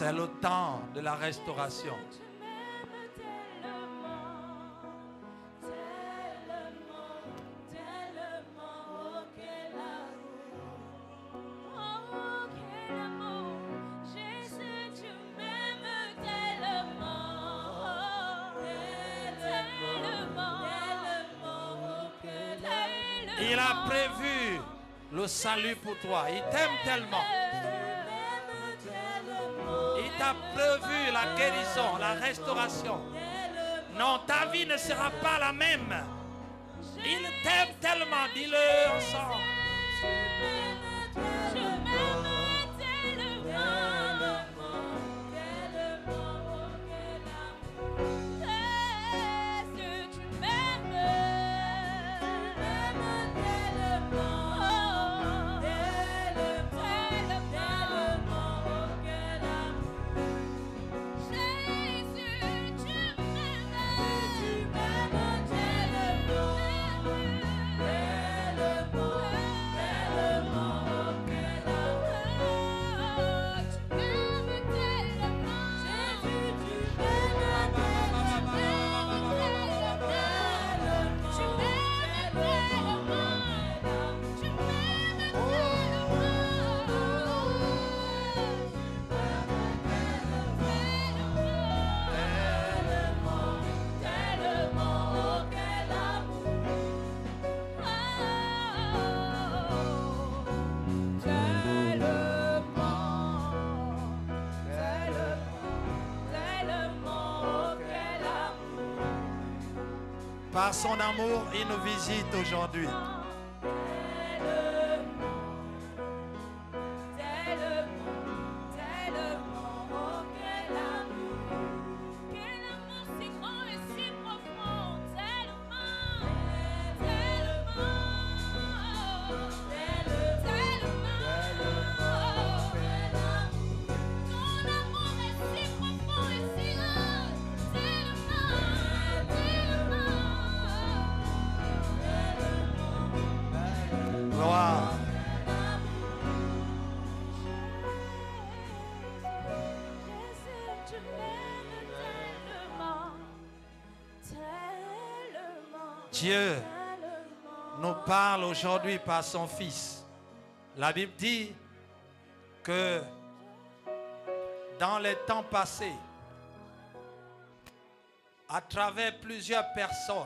C'est le temps de la restauration. Il a prévu le salut pour toi. Il t'aime tellement. Il t'a prévu la guérison, la restauration. Non, ta vie ne sera pas la même. Il t'aime tellement. Dis-le ensemble. Par son amour, il nous visite aujourd'hui. Gloire. Dieu nous parle aujourd'hui par son Fils. La Bible dit que dans les temps passés, à travers plusieurs personnes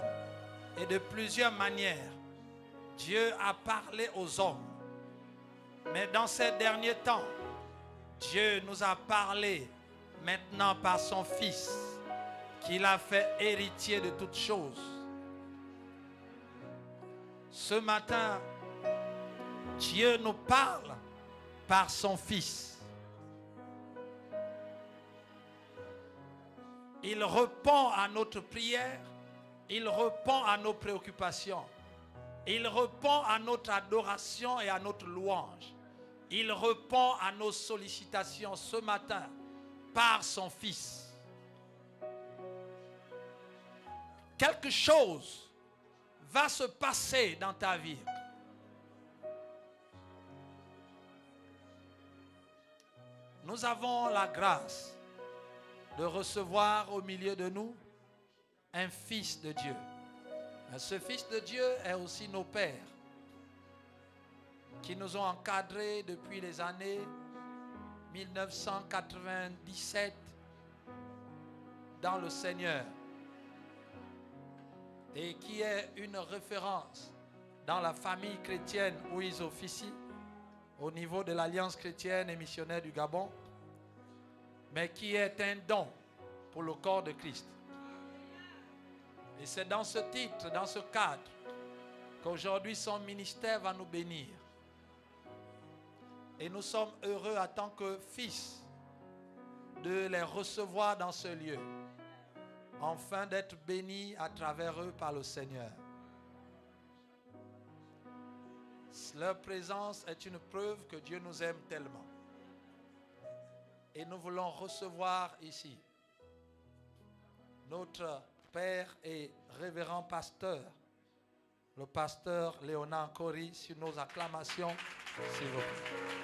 et de plusieurs manières, Dieu a parlé aux hommes. Mais dans ces derniers temps, Dieu nous a parlé maintenant par son Fils, qu'il a fait héritier de toutes choses. Ce matin, Dieu nous parle par son Fils. Il répond à notre prière, il répond à nos préoccupations. Il répond à notre adoration et à notre louange. Il répond à nos sollicitations ce matin par son Fils. Quelque chose va se passer dans ta vie. Nous avons la grâce de recevoir au milieu de nous un Fils de Dieu. Ce Fils de Dieu est aussi nos pères qui nous ont encadrés depuis les années 1997 dans le Seigneur et qui est une référence dans la famille chrétienne où ils officient au niveau de l'Alliance chrétienne et missionnaire du Gabon, mais qui est un don pour le corps de Christ. Et c'est dans ce titre, dans ce cadre, qu'aujourd'hui son ministère va nous bénir. Et nous sommes heureux en tant que fils de les recevoir dans ce lieu, afin d'être bénis à travers eux par le Seigneur. Leur présence est une preuve que Dieu nous aime tellement. Et nous voulons recevoir ici notre Père et révérend pasteur, le pasteur Léonard Corry, sur nos acclamations, s'il vous plaît.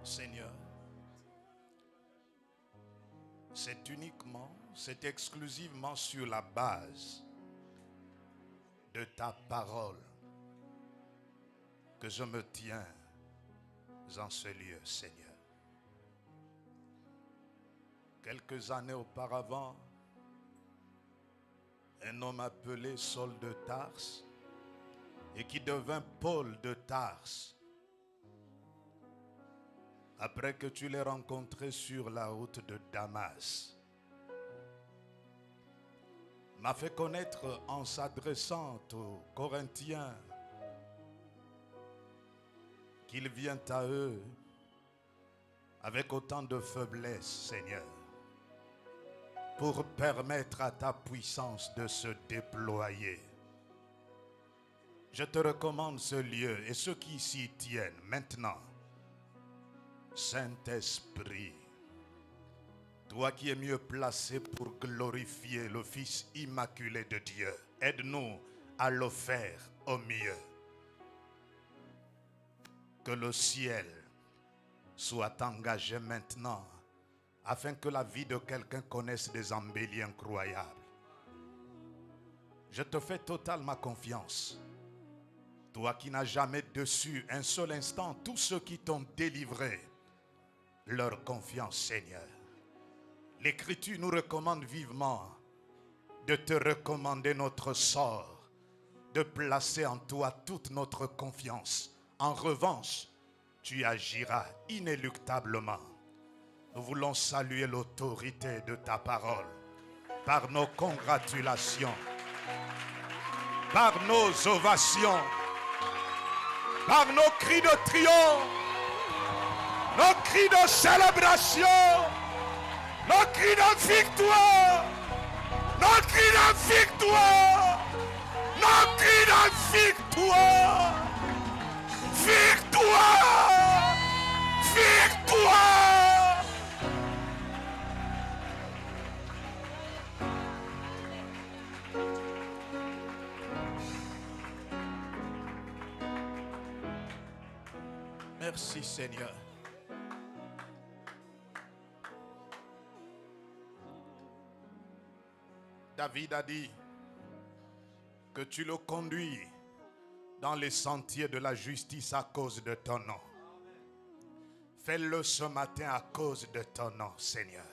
Seigneur, c'est exclusivement sur la base de ta parole que je me tiens en ce lieu, Seigneur. Quelques années auparavant, un homme appelé Saul de Tarse et qui devint Paul de Tarse, après que tu l'aies rencontré sur la route de Damas, m'a fait connaître en s'adressant aux Corinthiens qu'il vient à eux avec autant de faiblesse, Seigneur, pour permettre à ta puissance de se déployer. Je te recommande ce lieu et ceux qui s'y tiennent maintenant. Saint-Esprit, toi qui es mieux placé pour glorifier le Fils immaculé de Dieu, aide-nous à le faire au mieux. Que le ciel soit engagé maintenant afin que la vie de quelqu'un connaisse des embellies incroyables. Je te fais totalement confiance. Toi qui n'as jamais déçu un seul instant tous ceux qui t'ont délivré leur confiance, Seigneur. L'Écriture nous recommande vivement de te recommander notre sort, de placer en toi toute notre confiance. En revanche, tu agiras inéluctablement. Nous voulons saluer l'autorité de ta parole par nos congratulations, par nos ovations, par nos cris de triomphe, nos cris de célébration, nos cris de victoire, nos cris de victoire, nos cris de victoire, victoire, victoire. Merci Seigneur. David a dit que tu le conduis dans les sentiers de la justice à cause de ton nom. Fais-le ce matin à cause de ton nom, Seigneur.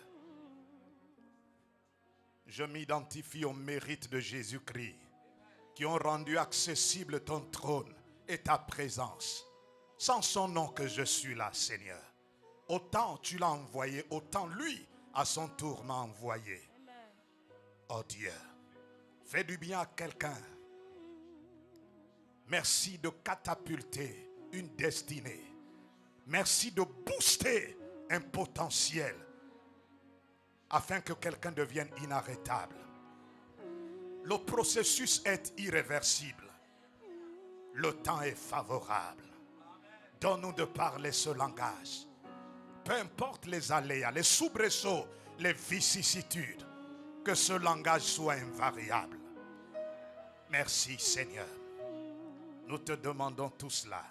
Je m'identifie au mérite de Jésus-Christ qui ont rendu accessible ton trône et ta présence. Sans son nom que je suis là, Seigneur. Autant tu l'as envoyé, autant lui à son tour m'a envoyé. Oh Dieu, fais du bien à quelqu'un. Merci de catapulter une destinée. Merci de booster un potentiel afin que quelqu'un devienne inarrêtable. Le processus est irréversible. Le temps est favorable. Donne-nous de parler ce langage. Peu importe les aléas, les soubresauts, les vicissitudes, que ce langage soit invariable. Merci Seigneur. Nous te demandons tout cela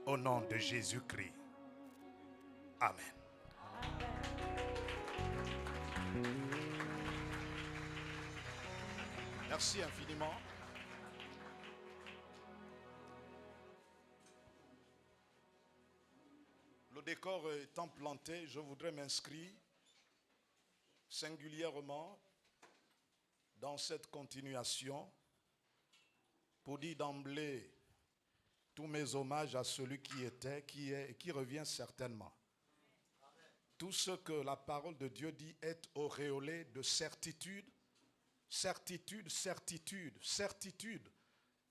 au nom de Jésus-Christ. Amen. Merci infiniment. Le décor étant planté, je voudrais m'inscrire singulièrement dans cette continuation pour dire d'emblée tous mes hommages à celui qui était, qui est et qui revient certainement. Tout ce que la parole de Dieu dit est auréolé de certitude, certitude, certitude, certitude.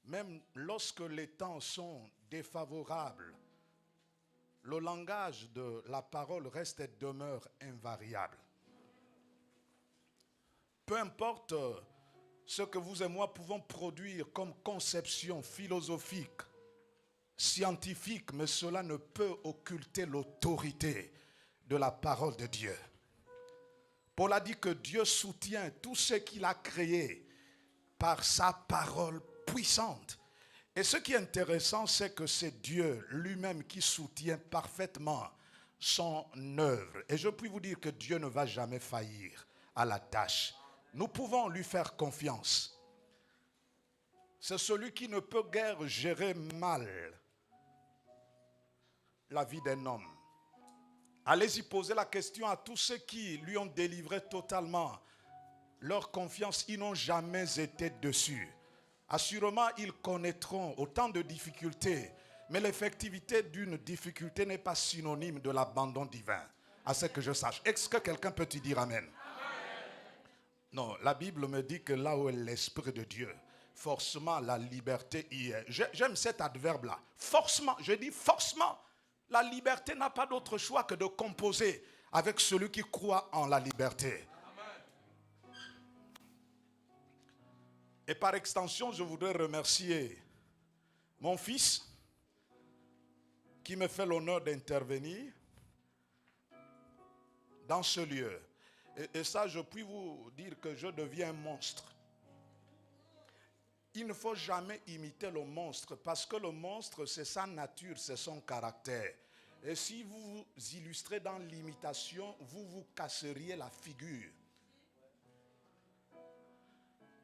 Même lorsque les temps sont défavorables, le langage de la parole reste et demeure invariable. Peu importe ce que vous et moi pouvons produire comme conception philosophique, scientifique, mais cela ne peut occulter l'autorité de la parole de Dieu. Paul a dit que Dieu soutient tout ce qu'il a créé par sa parole puissante. Et ce qui est intéressant, c'est que c'est Dieu lui-même qui soutient parfaitement son œuvre. Et je puis vous dire que Dieu ne va jamais faillir à la tâche. Nous pouvons lui faire confiance. C'est celui qui ne peut guère gérer mal la vie d'un homme. Allez-y poser la question à tous ceux qui lui ont délivré totalement leur confiance. Ils n'ont jamais été dessus. Assurément, ils connaîtront autant de difficultés. Mais l'effectivité d'une difficulté n'est pas synonyme de l'abandon divin. À ce que je sache. Est-ce que quelqu'un peut y dire amen? Non, la Bible me dit que là où est l'Esprit de Dieu, forcément la liberté y est. J'aime cet adverbe-là. Forcément, je dis forcément. La liberté n'a pas d'autre choix que de composer avec celui qui croit en la liberté. Et par extension, je voudrais remercier mon fils qui me fait l'honneur d'intervenir dans ce lieu. Et ça, je puis vous dire que je deviens un monstre. Il ne faut jamais imiter le monstre parce que le monstre, c'est sa nature, c'est son caractère. Et si vous vous illustrez dans l'imitation, vous vous casseriez la figure.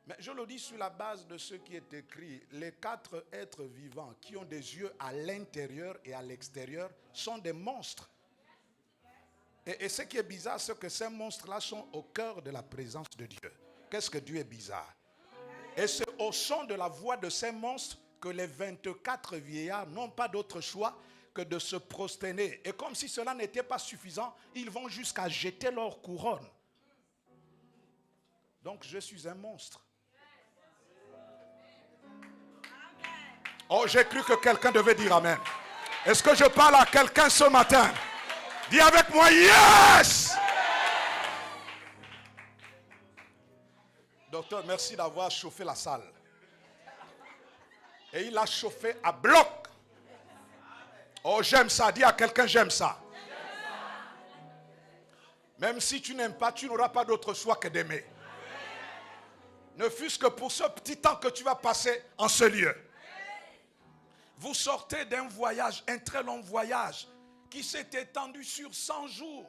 Mais je le dis sur la base de ce qui est écrit. Les 4 êtres vivants qui ont des yeux à l'intérieur et à l'extérieur sont des monstres. Et ce qui est bizarre, c'est que ces monstres-là sont au cœur de la présence de Dieu. Qu'est-ce que Dieu est bizarre? Et c'est au son de la voix de ces monstres que les 24 vieillards n'ont pas d'autre choix que de se prosterner. Et comme si cela n'était pas suffisant, ils vont jusqu'à jeter leur couronne. Donc je suis un monstre. Oh, j'ai cru que quelqu'un devait dire amen. Est-ce que je parle à quelqu'un ce matin? Dis avec moi, yes! Docteur, merci d'avoir chauffé la salle. Et il a chauffé à bloc. Oh, j'aime ça. Dis à quelqu'un, j'aime ça. Même si tu n'aimes pas, tu n'auras pas d'autre choix que d'aimer. Ne fût-ce que pour ce petit temps que tu vas passer en ce lieu. Vous sortez d'un voyage, un très long voyage, qui s'est étendu sur 100 jours.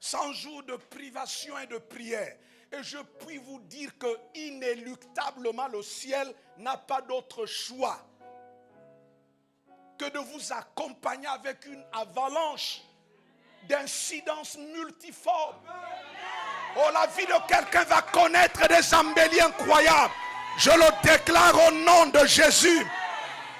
100 jours de privation et de prière. Et je puis vous dire que inéluctablement le ciel n'a pas d'autre choix que de vous accompagner avec une avalanche d'incidences multiformes. Oh, la vie de quelqu'un va connaître des embellis incroyables. Je le déclare au nom de Jésus.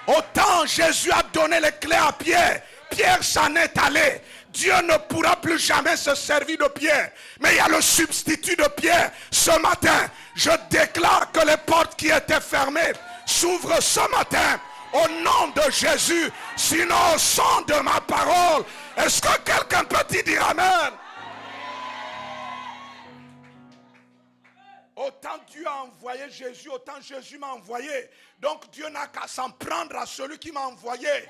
Autant Jésus a donné les clés à Pierre, Pierre s'en est allé. Dieu ne pourra plus jamais se servir de Pierre. Mais il y a le substitut de Pierre. Ce matin, je déclare que les portes qui étaient fermées s'ouvrent ce matin. Au nom de Jésus. Sinon, au son de ma parole. Est-ce que quelqu'un peut y dire amen? Autant Dieu a envoyé Jésus, autant Jésus m'a envoyé. Donc Dieu n'a qu'à s'en prendre à celui qui m'a envoyé.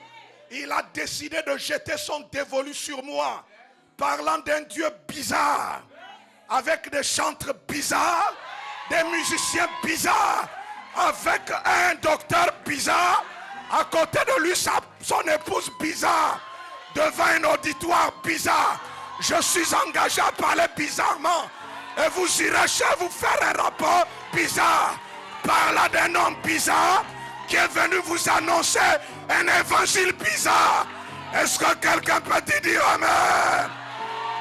Il a décidé de jeter son dévolu sur moi. Parlant d'un Dieu bizarre. Avec des chantres bizarres. Des musiciens bizarres. Avec un docteur bizarre. À côté de lui, son épouse bizarre. Devant un auditoire bizarre. Je suis engagé à parler bizarrement. Et vous irez chez vous faire un rapport bizarre. Parlant d'un homme bizarre qui est venu vous annoncer un évangile bizarre. Est-ce que quelqu'un peut dire amen?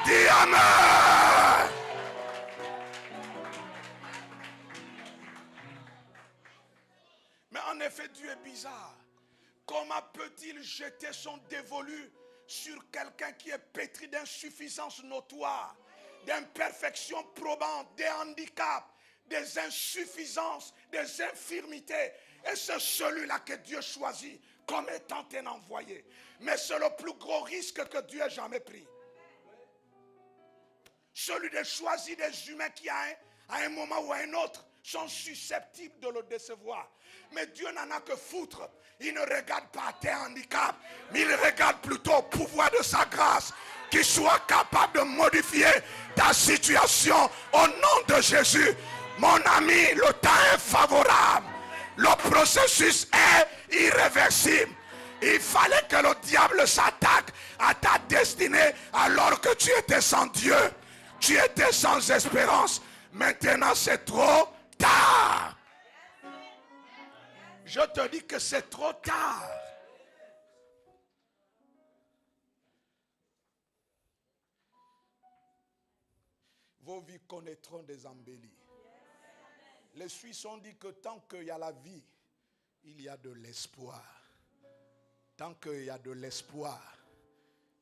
Dis amen. Mais en effet, Dieu est bizarre. Comment peut-il jeter son dévolu sur quelqu'un qui est pétri d'insuffisance notoire, d'imperfections probantes, des handicaps, des insuffisances, des infirmités? Et c'est celui-là que Dieu choisit comme étant un envoyé. Mais c'est le plus gros risque que Dieu ait jamais pris. Celui de choisir des humains qui à un moment ou à un autre sont susceptibles de le décevoir. Mais Dieu n'en a que foutre. Il ne regarde pas tes handicaps, mais il regarde plutôt au pouvoir de sa grâce qui soit capable de modifier ta situation au nom de Jésus. Mon ami, le temps est favorable. Le processus est irréversible. Il fallait que le diable s'attaque à ta destinée alors que tu étais sans Dieu. Tu étais sans espérance. Maintenant, c'est trop tard. Je te dis que c'est trop tard. Vos vies connaîtront des embellis. Les Suisses ont dit que tant qu'il y a la vie, il y a de l'espoir. Tant qu'il y a de l'espoir,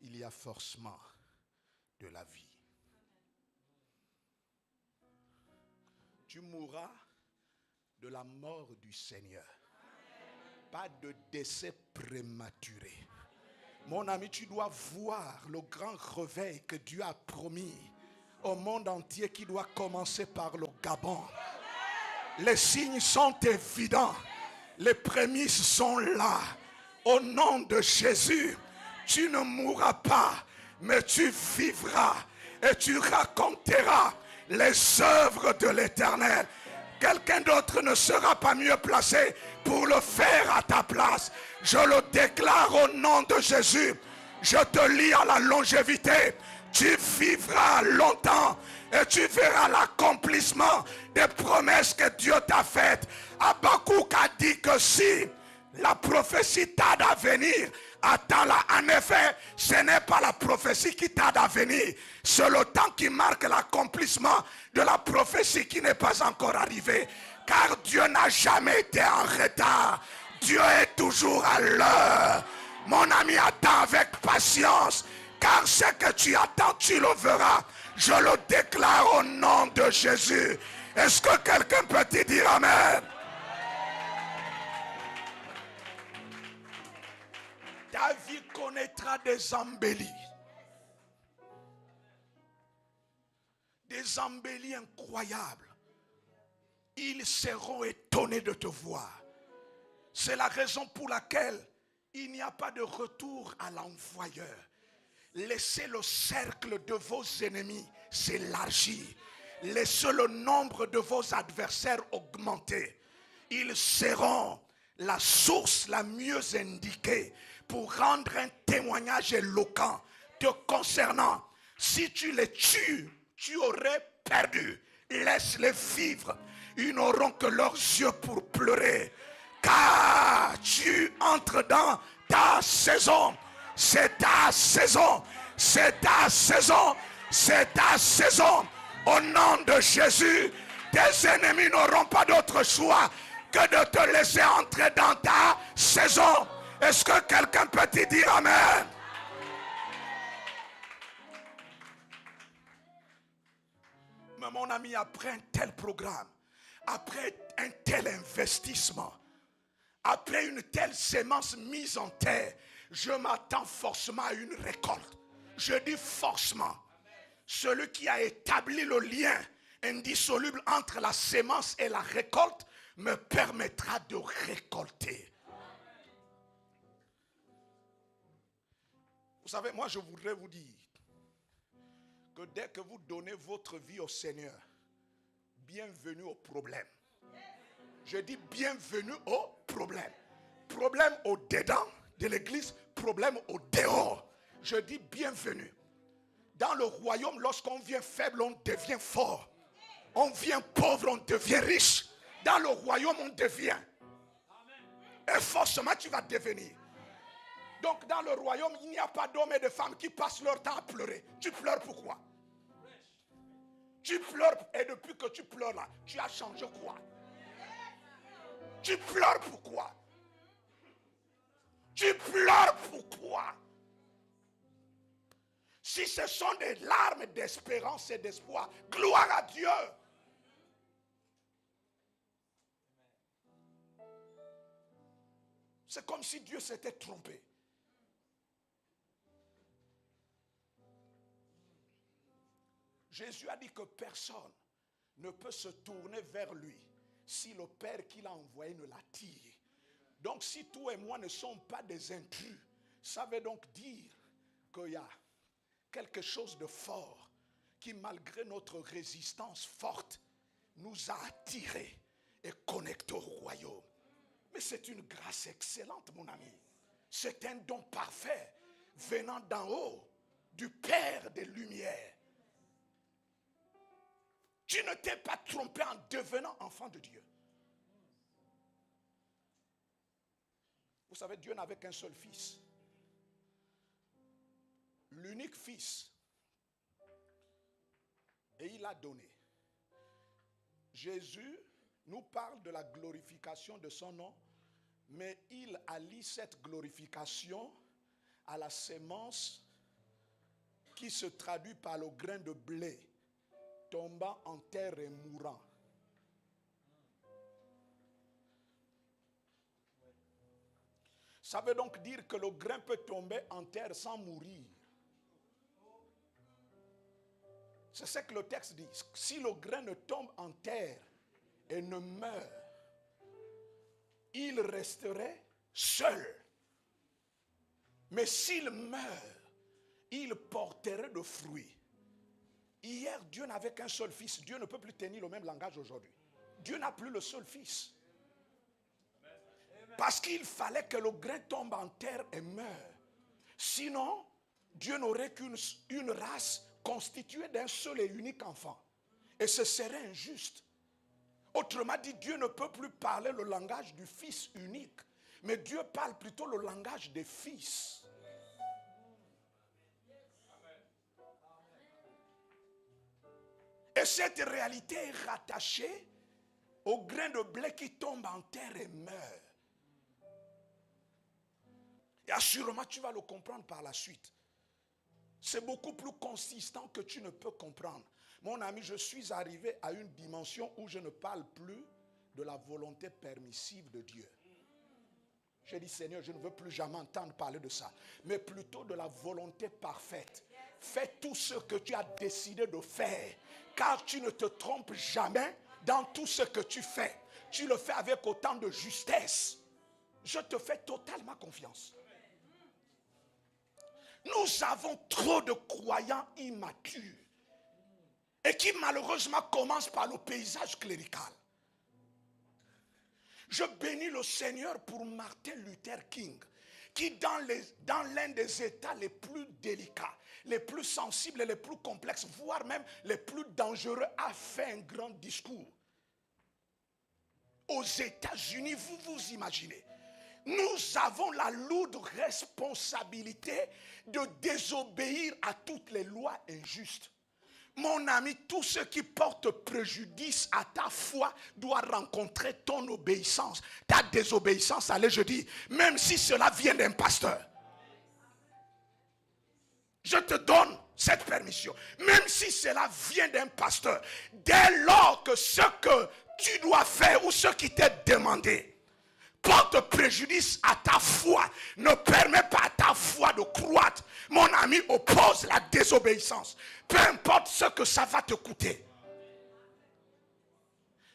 il y a forcément de la vie. Tu mourras de la mort du Seigneur. Pas de décès prématuré. Mon ami, tu dois voir le grand réveil que Dieu a promis au monde entier qui doit commencer par le Gabon. Les signes sont évidents. Les prémices sont là. Au nom de Jésus, tu ne mourras pas, mais tu vivras et tu raconteras les œuvres de l'Éternel. Quelqu'un d'autre ne sera pas mieux placé pour le faire à ta place. Je le déclare au nom de Jésus. Je te lie à la longévité. Tu vivras longtemps et tu verras l'accomplissement des promesses que Dieu t'a faites. Habakkuk a dit que si la prophétie tarde à venir, attends-la. En effet, ce n'est pas la prophétie qui tarde à venir. C'est le temps qui marque l'accomplissement de la prophétie qui n'est pas encore arrivée. Car Dieu n'a jamais été en retard. Dieu est toujours à l'heure. Mon ami, attends avec patience. Car ce que tu attends, tu le verras. Je le déclare au nom de Jésus. Est-ce que quelqu'un peut te dire Amen? Ta vie connaîtra des embellis. Des embellis incroyables. Ils seront étonnés de te voir. C'est la raison pour laquelle il n'y a pas de retour à l'envoyeur. Laissez le cercle de vos ennemis s'élargir. Laissez le nombre de vos adversaires augmenter. Ils seront la source la mieux indiquée pour rendre un témoignage éloquent te concernant. Si tu les tues, tu aurais perdu. Laisse-les vivre. Ils n'auront que leurs yeux pour pleurer. Car tu entres dans ta saison. C'est ta saison. C'est ta saison. C'est ta saison. Au nom de Jésus, tes ennemis n'auront pas d'autre choix que de te laisser entrer dans ta saison. Est-ce que quelqu'un peut te dire Amen? Mais mon ami, après un tel programme, après un tel investissement, après une telle sémence mise en terre, je m'attends forcément à une récolte. Je dis forcément. Celui qui a établi le lien indissoluble entre la sémence et la récolte me permettra de récolter. Vous savez, moi je voudrais vous dire que dès que vous donnez votre vie au Seigneur, bienvenue au problème. Je dis bienvenue au problème. Problème au dedans de l'église, problème au dehors. Je dis bienvenue. Dans le royaume, lorsqu'on vient faible, on devient fort. On vient pauvre, on devient riche. Dans le royaume, on devient. Et forcément, tu vas devenir. Donc, dans le royaume, il n'y a pas d'hommes et de femmes qui passent leur temps à pleurer. Tu pleures pourquoi? Tu pleures et depuis que tu pleures là, tu as changé quoi? Tu pleures pourquoi? Tu pleures pourquoi? Si ce sont des larmes d'espérance et d'espoir, gloire à Dieu. C'est comme si Dieu s'était trompé. Jésus a dit que personne ne peut se tourner vers lui si le Père qui l'a envoyé ne l'attire. Donc si toi et moi ne sommes pas des intrus, ça veut donc dire qu'il y a quelque chose de fort qui, malgré notre résistance forte, nous a attirés et connectés au royaume. Mais c'est une grâce excellente, mon ami. C'est un don parfait. venant d'en haut, du Père des Lumières. Tu ne t'es pas trompé en devenant enfant de Dieu. Vous savez, Dieu n'avait qu'un seul fils. L'unique fils. Et il l'a donné. Jésus nous parle de la glorification de son nom, mais il allie cette glorification à la sémence qui se traduit par le grain de blé tombant en terre et mourant. Ça veut donc dire que le grain peut tomber en terre sans mourir. C'est ce que le texte dit. Si le grain ne tombe en terre et ne meurt, il resterait seul. Mais s'il meurt, il porterait de fruits. Hier, Dieu n'avait qu'un seul fils. Dieu ne peut plus tenir le même langage aujourd'hui. Dieu n'a plus le seul fils. Parce qu'il fallait que le grain tombe en terre et meure. Sinon, Dieu n'aurait qu'une race constituée d'un seul et unique enfant. Et ce serait injuste. Autrement dit, Dieu ne peut plus parler le langage du fils unique. Mais Dieu parle plutôt le langage des fils. Et cette réalité est rattachée au grain de blé qui tombe en terre et meurt. Et assurément, tu vas le comprendre par la suite. C'est beaucoup plus consistant que tu ne peux comprendre. Mon ami, je suis arrivé à une dimension où je ne parle plus de la volonté permissive de Dieu. J'ai dit, Seigneur, je ne veux plus jamais entendre parler de ça, mais plutôt de la volonté parfaite. Fais tout ce que tu as décidé de faire, car tu ne te trompes jamais dans tout ce que tu fais. Tu le fais avec autant de justesse. Je te fais totalement confiance. Nous avons trop de croyants immatures et qui malheureusement commencent par le paysage clérical. Je bénis le Seigneur pour Martin Luther King, qui dans l'un des états les plus délicats, les plus sensibles et les plus complexes, voire même les plus dangereux, a fait un grand discours. Aux États-Unis, vous vous imaginez, nous avons la lourde responsabilité de désobéir à toutes les lois injustes. Mon ami, tout ce qui porte préjudice à ta foi doit rencontrer ton obéissance. Ta désobéissance, allez, je dis, même si cela vient d'un pasteur. Je te donne cette permission. Même si cela vient d'un pasteur, dès lors que ce que tu dois faire ou ce qui t'est demandé porte préjudice à ta foi, ne permet pas à ta foi de croître, mon ami, oppose la désobéissance. Peu importe ce que ça va te coûter.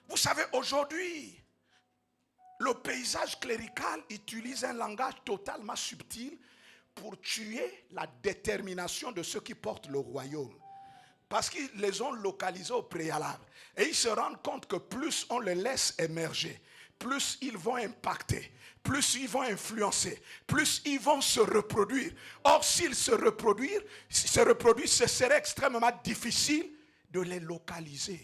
Vous savez, aujourd'hui, le paysage clérical utilise un langage totalement subtil pour tuer la détermination de ceux qui portent le royaume. Parce qu'ils les ont localisés au préalable. Et ils se rendent compte que plus on les laisse émerger, plus ils vont impacter, plus ils vont influencer, plus ils vont se reproduire. Or, s'ils se reproduisent, ce serait extrêmement difficile de les localiser.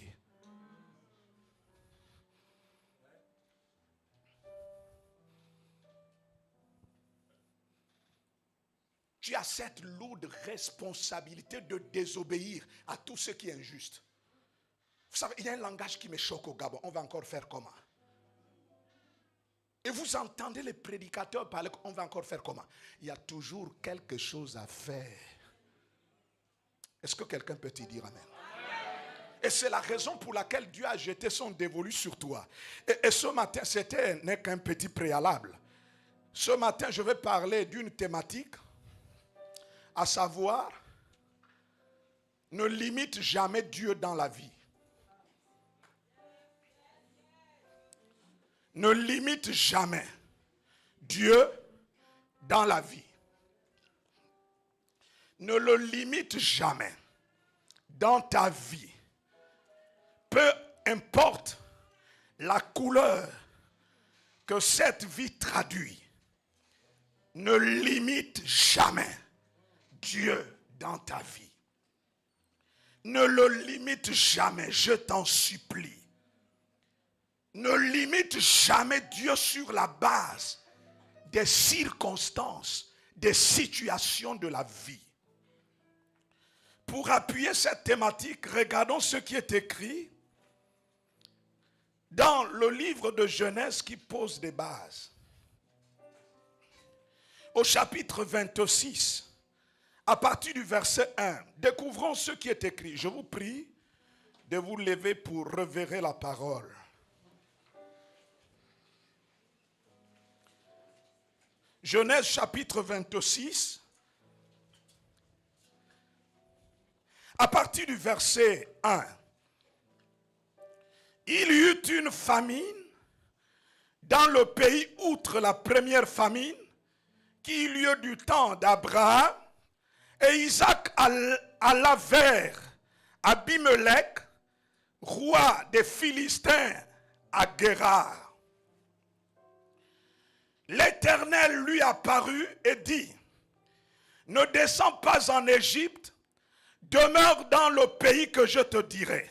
Tu as cette lourde responsabilité de désobéir à tout ce qui est injuste. Vous savez, il y a un langage qui me choque au Gabon. On va encore faire comment? Et vous entendez les prédicateurs parler, on va encore faire comment? Il y a toujours quelque chose à faire. Est-ce que quelqu'un peut te dire amen? Et c'est la raison pour laquelle Dieu a jeté son dévolu sur toi. Et ce matin, n'est qu'un petit préalable. Ce matin, je vais parler d'une thématique, à savoir, ne limite jamais Dieu dans la vie. Ne limite jamais Dieu dans la vie. Ne le limite jamais dans ta vie. Peu importe la couleur que cette vie traduit, ne limite jamais Dieu dans ta vie, ne le limite jamais, je t'en supplie. Ne limite jamais Dieu sur la base des circonstances, des situations de la vie. Pour appuyer cette thématique, regardons ce qui est écrit dans le livre de Genèse qui pose des bases. Au chapitre 26, à partir du verset 1, découvrons ce qui est écrit. Je vous prie de vous lever pour révérer la parole. Genèse chapitre 26, à partir du verset 1. Il y eut une famine dans le pays outre la première famine qui eut lieu du temps d'Abraham, et Isaac alla vers Abimelech, roi des Philistins, à Guérar. L'Éternel lui apparut et dit, ne descends pas en Égypte, demeure dans le pays que je te dirai.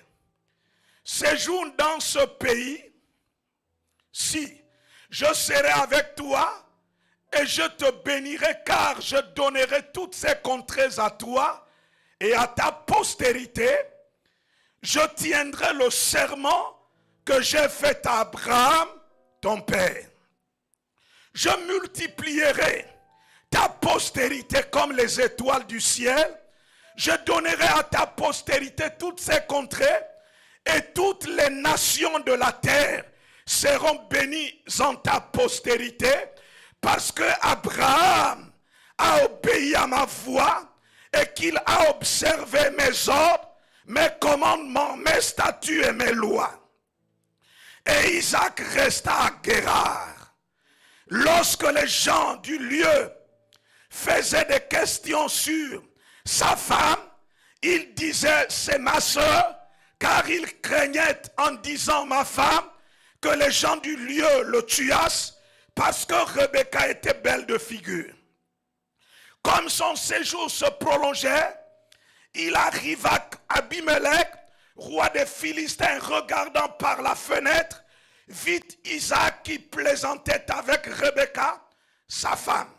Séjourne dans ce pays, si je serai avec toi, et je te bénirai, car je donnerai toutes ces contrées à toi et à ta postérité. Je tiendrai le serment que j'ai fait à Abraham, ton père. Je multiplierai ta postérité comme les étoiles du ciel. Je donnerai à ta postérité toutes ces contrées, et toutes les nations de la terre seront bénies en ta postérité, parce que Abraham a obéi à ma voix et qu'il a observé mes ordres, mes commandements, mes statuts et mes lois. Et Isaac resta à Guérar. Lorsque les gens du lieu faisaient des questions sur sa femme, il disait, c'est ma soeur, car il craignait en disant ma femme que les gens du lieu le tuassent, parce que Rebecca était belle de figure. Comme son séjour se prolongeait, il arriva à Abimelech, roi des Philistins, regardant par la fenêtre, vit Isaac qui plaisantait avec Rebecca, sa femme.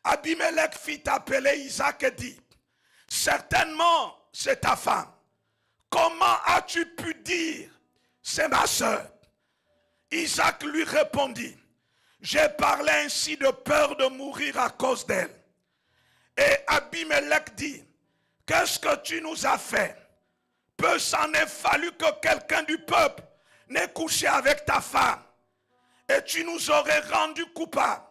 Abimelech fit appeler Isaac et dit, certainement c'est ta femme. Comment as-tu pu dire, c'est ma soeur? Isaac lui répondit, j'ai parlé ainsi de peur de mourir à cause d'elle. Et Abimelech dit, qu'est-ce que tu nous as fait? Peu s'en est fallu que quelqu'un du peuple n'ait couché avec ta femme, et tu nous aurais rendu coupables.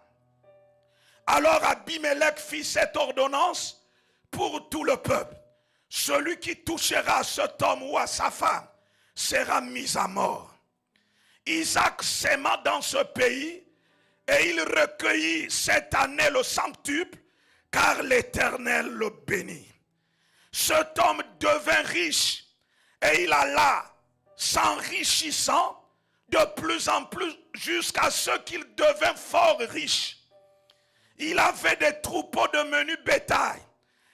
Alors Abimelech fit cette ordonnance pour tout le peuple. Celui qui touchera à cet homme ou à sa femme sera mis à mort. Isaac s'aima dans ce pays et il recueillit cette année le centuple, car l'Éternel le bénit. Cet homme devint riche et il alla s'enrichissant de plus en plus jusqu'à ce qu'il devint fort riche. Il avait des troupeaux de menu bétail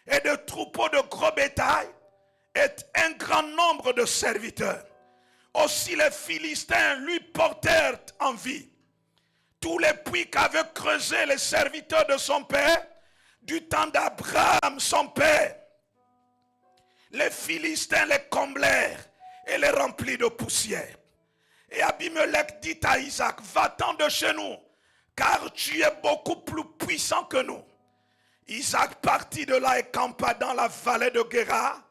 et des troupeaux de gros bétail et un grand nombre de serviteurs. Aussi les Philistins lui portèrent envie. Tous les puits qu'avaient creusés les serviteurs de son père, du temps d'Abraham son père, les Philistins les comblèrent et les remplirent de poussière. Et Abimelech dit à Isaac, va-t'en de chez nous, car tu es beaucoup plus puissant que nous. Isaac partit de là et campa dans la vallée de Guérar,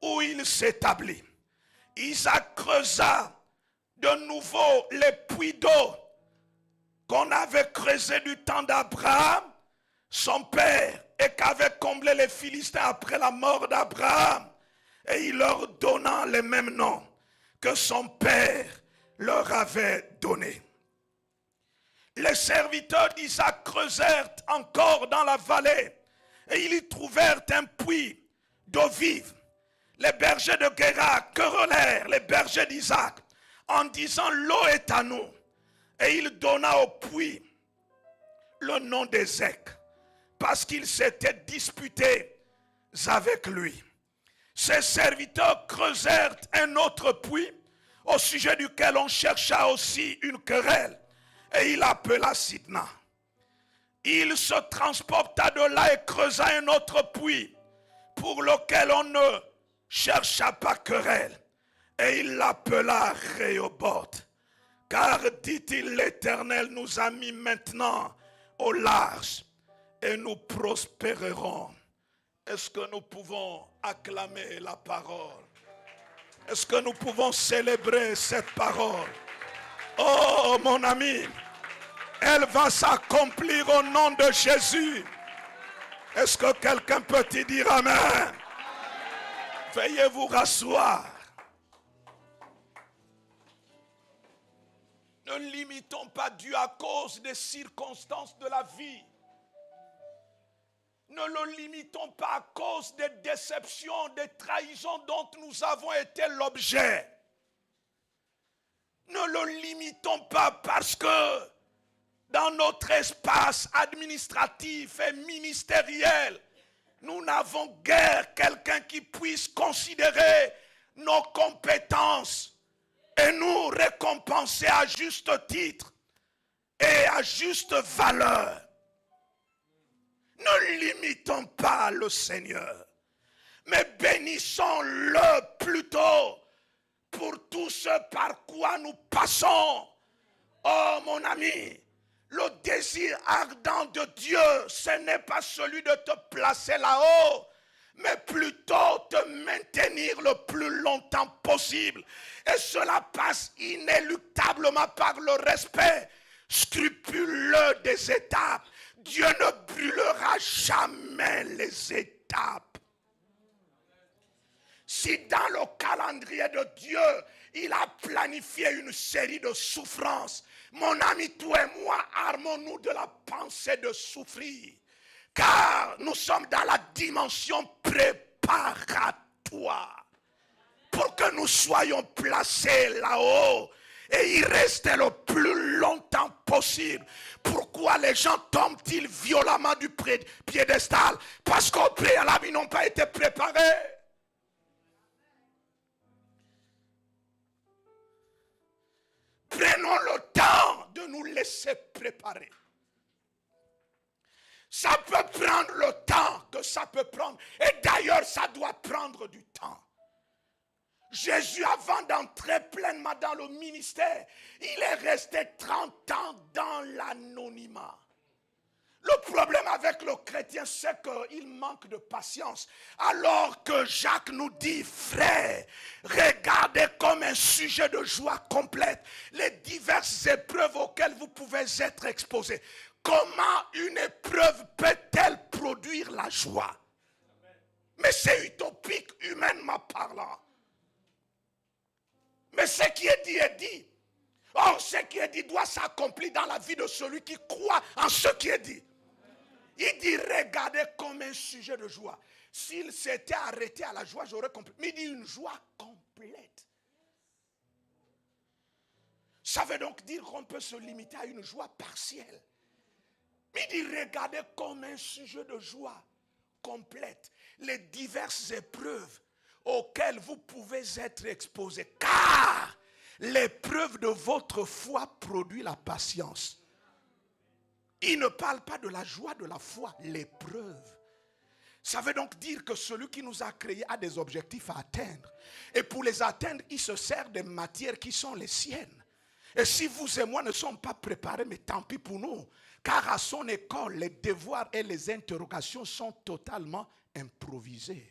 où il s'établit. Isaac creusa de nouveau les puits d'eau qu'on avait creusés du temps d'Abraham, son père, et qu'avaient comblé les Philistins après la mort d'Abraham. Et il leur donna les mêmes noms que son père leur avait donnés. Les serviteurs d'Isaac creusèrent encore dans la vallée et ils y trouvèrent un puits d'eau vive. Les bergers de Guérar querellèrent les bergers d'Isaac en disant, l'eau est à nous. Et il donna au puits le nom d'Ézek, parce qu'ils s'étaient disputés avec lui. Ses serviteurs creusèrent un autre puits au sujet duquel on chercha aussi une querelle, et il appela Sitna. Il se transporta de là et creusa un autre puits pour lequel on ne chercha pas querelle, et il l'appela Rehoboth. Car, dit-il, l'Éternel nous a mis maintenant au large et nous prospérerons. Est-ce que nous pouvons acclamer la parole? Est-ce que nous pouvons célébrer cette parole? Oh mon ami, elle va s'accomplir au nom de Jésus. Est-ce que quelqu'un peut y dire amen? Veuillez vous rasseoir. Ne limitons pas Dieu à cause des circonstances de la vie. Ne le limitons pas à cause des déceptions, des trahisons dont nous avons été l'objet. Ne le limitons pas parce que dans notre espace administratif et ministériel, nous n'avons guère quelqu'un qui puisse considérer nos compétences et nous récompenser à juste titre et à juste valeur. Ne limitons pas le Seigneur, mais bénissons-le plutôt pour tout ce par quoi nous passons. Oh mon ami, le désir ardent de Dieu, ce n'est pas celui de te placer là-haut, mais plutôt te maintenir le plus longtemps possible. Et cela passe inéluctablement par le respect scrupuleux des étapes. Dieu ne brûlera jamais les étapes. Si dans le calendrier de Dieu, il a planifié une série de souffrances, mon ami, toi et moi, armons-nous de la pensée de souffrir. Car nous sommes dans la dimension préparatoire pour que nous soyons placés là-haut et y rester le plus longtemps possible. Pourquoi les gens tombent-ils violemment du piédestal? Parce qu'au préalable, ils n'ont pas été préparés. Prenons le temps de nous laisser préparer. Ça peut prendre le temps que ça peut prendre. Et d'ailleurs, ça doit prendre du temps. Jésus, avant d'entrer pleinement dans le ministère, il est resté 30 ans dans l'anonymat. Le problème avec le chrétien, c'est qu'il manque de patience. Alors que Jacques nous dit, frère, regardez comme un sujet de joie complète les diverses épreuves auxquelles vous pouvez être exposés. Comment une épreuve peut-elle produire la joie? Mais c'est utopique, humainement parlant. Mais ce qui est dit est dit. Or, ce qui est dit doit s'accomplir dans la vie de celui qui croit en ce qui est dit. Il dit, regardez comme un sujet de joie. S'il s'était arrêté à la joie, j'aurais compris. Mais il dit une joie complète. Ça veut donc dire qu'on peut se limiter à une joie partielle. Mais il dit, regardez comme un sujet de joie complète les diverses épreuves auxquelles vous pouvez être exposés. Car l'épreuve de votre foi produit la patience. Il ne parle pas de la joie de la foi, l'épreuve. Ça veut donc dire que celui qui nous a créés a des objectifs à atteindre. Et pour les atteindre, il se sert des matières qui sont les siennes. Et si vous et moi ne sommes pas préparés, mais tant pis pour nous. Car à son école, les devoirs et les interrogations sont totalement improvisés.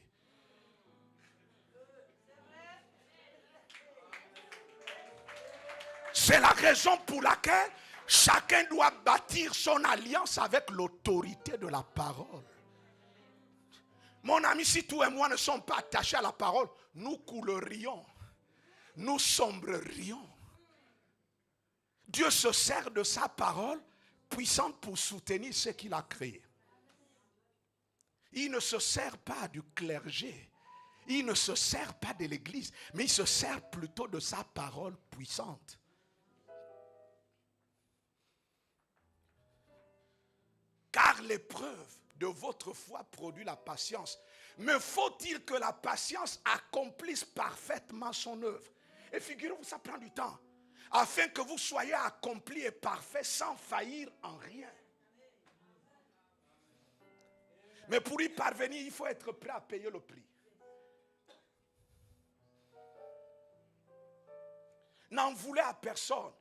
C'est la raison pour laquelle chacun doit bâtir son alliance avec l'autorité de la parole. Mon ami, si toi et moi ne sommes pas attachés à la parole, nous coulerions, nous sombrerions. Dieu se sert de sa parole puissante pour soutenir ce qu'il a créé. Il ne se sert pas du clergé, il ne se sert pas de l'église, mais il se sert plutôt de sa parole puissante. Car l'épreuve de votre foi produit la patience. Mais faut-il que la patience accomplisse parfaitement son œuvre? Et figurez-vous, ça prend du temps. Afin que vous soyez accomplis et parfaits sans faillir en rien. Mais pour y parvenir, il faut être prêt à payer le prix. N'en voulez à personne.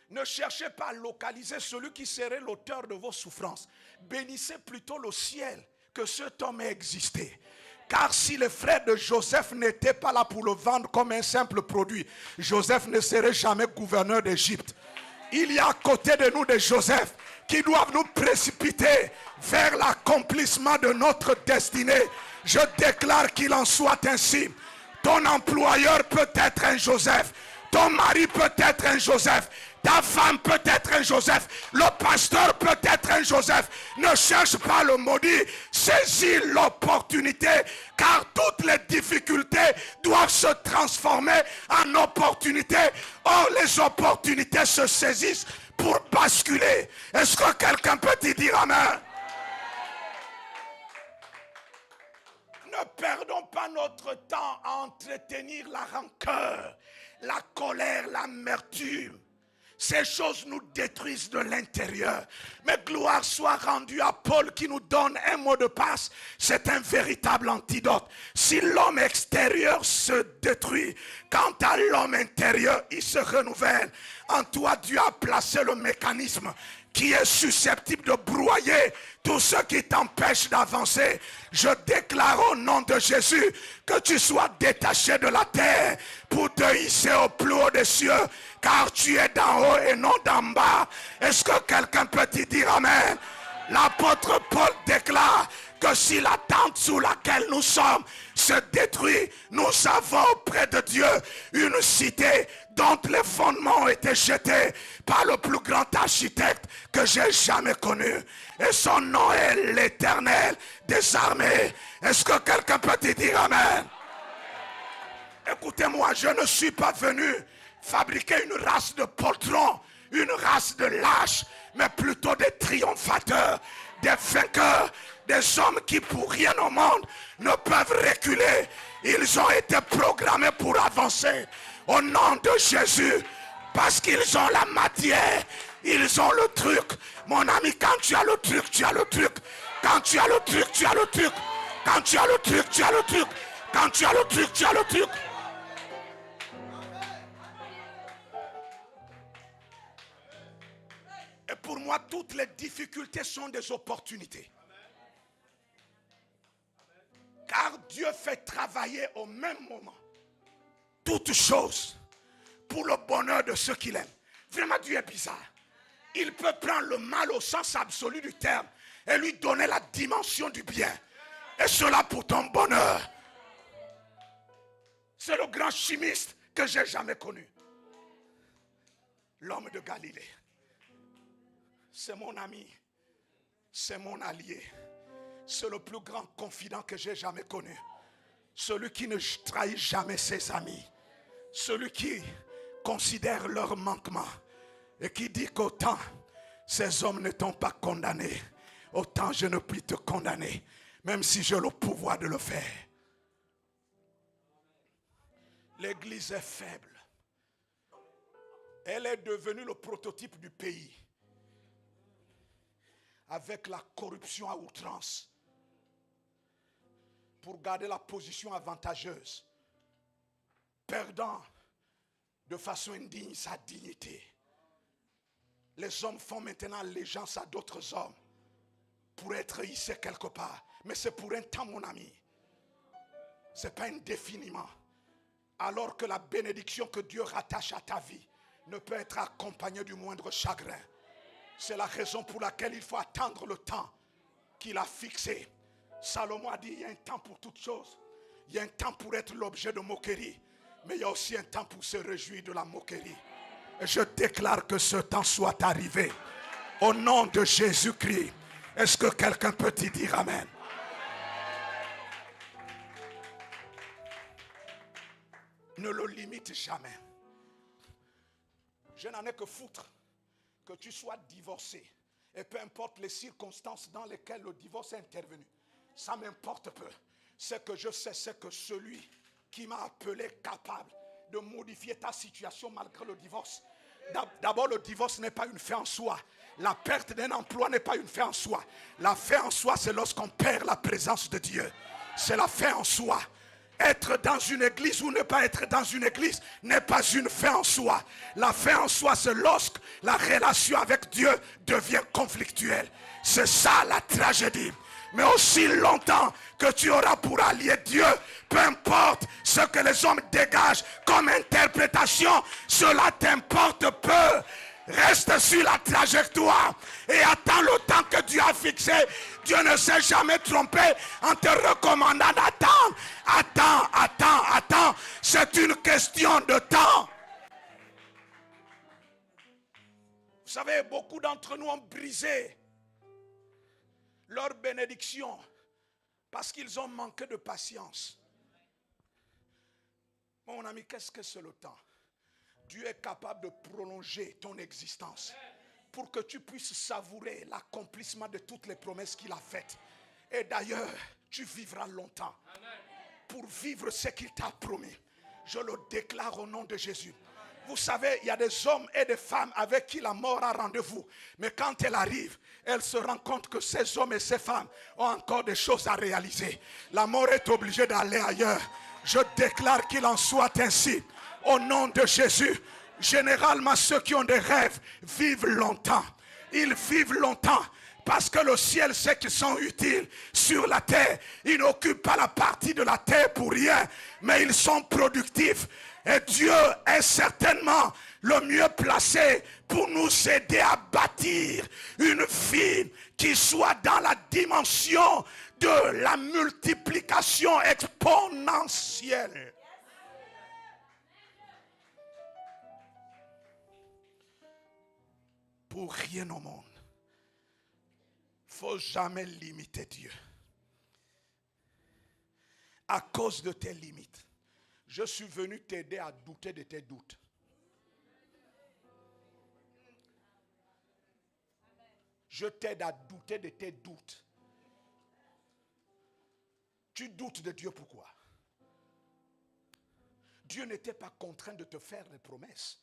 Ne cherchez pas à localiser celui qui serait l'auteur de vos souffrances. Bénissez plutôt le ciel que cet homme ait existé. Car si les frères de Joseph n'étaient pas là pour le vendre comme un simple produit, Joseph ne serait jamais gouverneur d'Égypte. Il y a à côté de nous des Joseph qui doivent nous précipiter vers l'accomplissement de notre destinée. Je déclare qu'il en soit ainsi. Ton employeur peut être un Joseph. Ton mari peut être un Joseph. Ta femme peut être un Joseph. Le pasteur peut être un Joseph. Ne cherche pas le maudit. Saisis l'opportunité. Car toutes les difficultés doivent se transformer en opportunités. Or, les opportunités se saisissent pour basculer. Est-ce que quelqu'un peut y dire amen? Ne perdons pas notre temps à entretenir la rancœur, la colère, l'amertume. Ces choses nous détruisent de l'intérieur. Mais gloire soit rendue à Paul qui nous donne un mot de passe. C'est un véritable antidote. Si l'homme extérieur se détruit, quant à l'homme intérieur, il se renouvelle. En toi, Dieu a placé le mécanisme qui est susceptible de broyer tout ce qui t'empêche d'avancer. Je déclare au nom de Jésus que tu sois détaché de la terre pour te hisser au plus haut des cieux, car tu es d'en haut et non d'en bas. Est-ce que quelqu'un peut te dire amen? L'apôtre Paul déclare que si la tente sous laquelle nous sommes se détruit, nous avons auprès de Dieu une cité dont les fondements ont été jetés par le plus grand architecte que j'ai jamais connu. Et son nom est l'Éternel des armées. Est-ce que quelqu'un peut te dire amen? Écoutez-moi, je ne suis pas venu fabriquer une race de poltrons, une race de lâches, mais plutôt des triomphateurs, des vainqueurs, des hommes qui pour rien au monde ne peuvent reculer. Ils ont été programmés pour avancer au nom de Jésus, parce qu'ils ont la matière, ils ont le truc. Mon ami, quand tu as le truc, tu as le truc. Quand tu as le truc, tu as le truc. Quand tu as le truc, tu as le truc. Quand tu as le truc, tu as le truc. Et pour moi, toutes les difficultés sont des opportunités. Car Dieu fait travailler au même moment toutes choses pour le bonheur de ceux qu'il aime. Vraiment, Dieu est bizarre. Il peut prendre le mal au sens absolu du terme et lui donner la dimension du bien. Et cela pour ton bonheur. C'est le grand chimiste que j'ai jamais connu. L'homme de Galilée. C'est mon ami. C'est mon allié. C'est le plus grand confident que j'ai jamais connu. Celui qui ne trahit jamais ses amis. Celui qui considère leurs manquements. Et qui dit qu'autant ces hommes ne t'ont pas condamné, autant je ne puis te condamner, même si j'ai le pouvoir de le faire. L'église est faible. Elle est devenue le prototype du pays. Avec la corruption à outrance. Pour garder la position avantageuse. Perdant de façon indigne sa dignité. Les hommes font maintenant allégeance à d'autres hommes pour être hissés quelque part. Mais c'est pour un temps, mon ami. Ce n'est pas indéfiniment. Alors que la bénédiction que Dieu rattache à ta vie ne peut être accompagnée du moindre chagrin. C'est la raison pour laquelle il faut attendre le temps qu'il a fixé. Salomon a dit, il y a un temps pour toutes choses. Il y a un temps pour être l'objet de moquerie. Mais il y a aussi un temps pour se réjouir de la moquerie. Et je déclare que ce temps soit arrivé. Au nom de Jésus-Christ. Est-ce que quelqu'un peut y dire amen? Ne le limite jamais. Je n'en ai que foutre que tu sois divorcé. Et peu importe les circonstances dans lesquelles le divorce est intervenu, ça m'importe peu. Ce que je sais, c'est que celui qui m'a appelé capable de modifier ta situation malgré le divorce. D'abord, le divorce n'est pas une fin en soi. La perte d'un emploi n'est pas une fin en soi. La fin en soi, c'est lorsqu'on perd la présence de Dieu. C'est la fin en soi. Être dans une église ou ne pas être dans une église n'est pas une fin en soi. La fin en soi, c'est lorsque la relation avec Dieu devient conflictuelle. C'est ça la tragédie. Mais aussi longtemps que tu auras pour allier Dieu, peu importe ce que les hommes dégagent comme interprétation, cela t'importe peu. Reste sur la trajectoire et attends le temps que Dieu a fixé. Dieu ne s'est jamais trompé en te recommandant d'attendre. Attends. C'est une question de temps. Vous savez, beaucoup d'entre nous ont brisé leur bénédiction parce qu'ils ont manqué de patience. Mon ami, qu'est-ce que c'est le temps? Dieu est capable de prolonger ton existence pour que tu puisses savourer l'accomplissement de toutes les promesses qu'il a faites. Et d'ailleurs, tu vivras longtemps pour vivre ce qu'il t'a promis. Je le déclare au nom de Jésus. Vous savez, il y a des hommes et des femmes avec qui la mort a rendez-vous. Mais quand elle arrive, elle se rend compte que ces hommes et ces femmes ont encore des choses à réaliser. La mort est obligée d'aller ailleurs. Je déclare qu'il en soit ainsi. Au nom de Jésus, généralement ceux qui ont des rêves vivent longtemps. Ils vivent longtemps parce que le ciel sait qu'ils sont utiles sur la terre. Ils n'occupent pas la partie de la terre pour rien, mais ils sont productifs. Et Dieu est certainement le mieux placé pour nous aider à bâtir une vie qui soit dans la dimension de la multiplication exponentielle. Pour rien au monde, il ne faut jamais limiter Dieu. À cause de tes limites, je suis venu t'aider à douter de tes doutes. Je t'aide à douter de tes doutes. Tu doutes de Dieu, pourquoi? Dieu n'était pas contraint de te faire des promesses.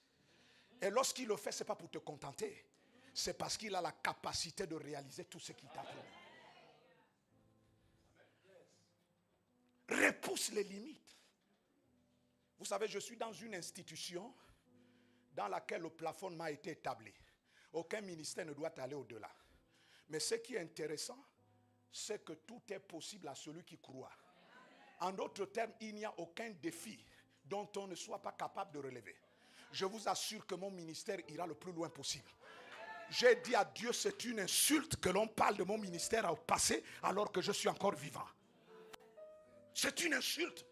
Et lorsqu'il le fait, ce n'est pas pour te contenter. C'est parce qu'il a la capacité de réaliser tout ce qu'il t'a promis. Repousse les limites. Vous savez, je suis dans une institution dans laquelle le plafonnement a été établi. Aucun ministère ne doit aller au-delà. Mais ce qui est intéressant, c'est que tout est possible à celui qui croit. En d'autres termes, il n'y a aucun défi dont on ne soit pas capable de relever. Je vous assure que mon ministère ira le plus loin possible. J'ai dit à Dieu, c'est une insulte que l'on parle de mon ministère au passé alors que je suis encore vivant. C'est une insulte.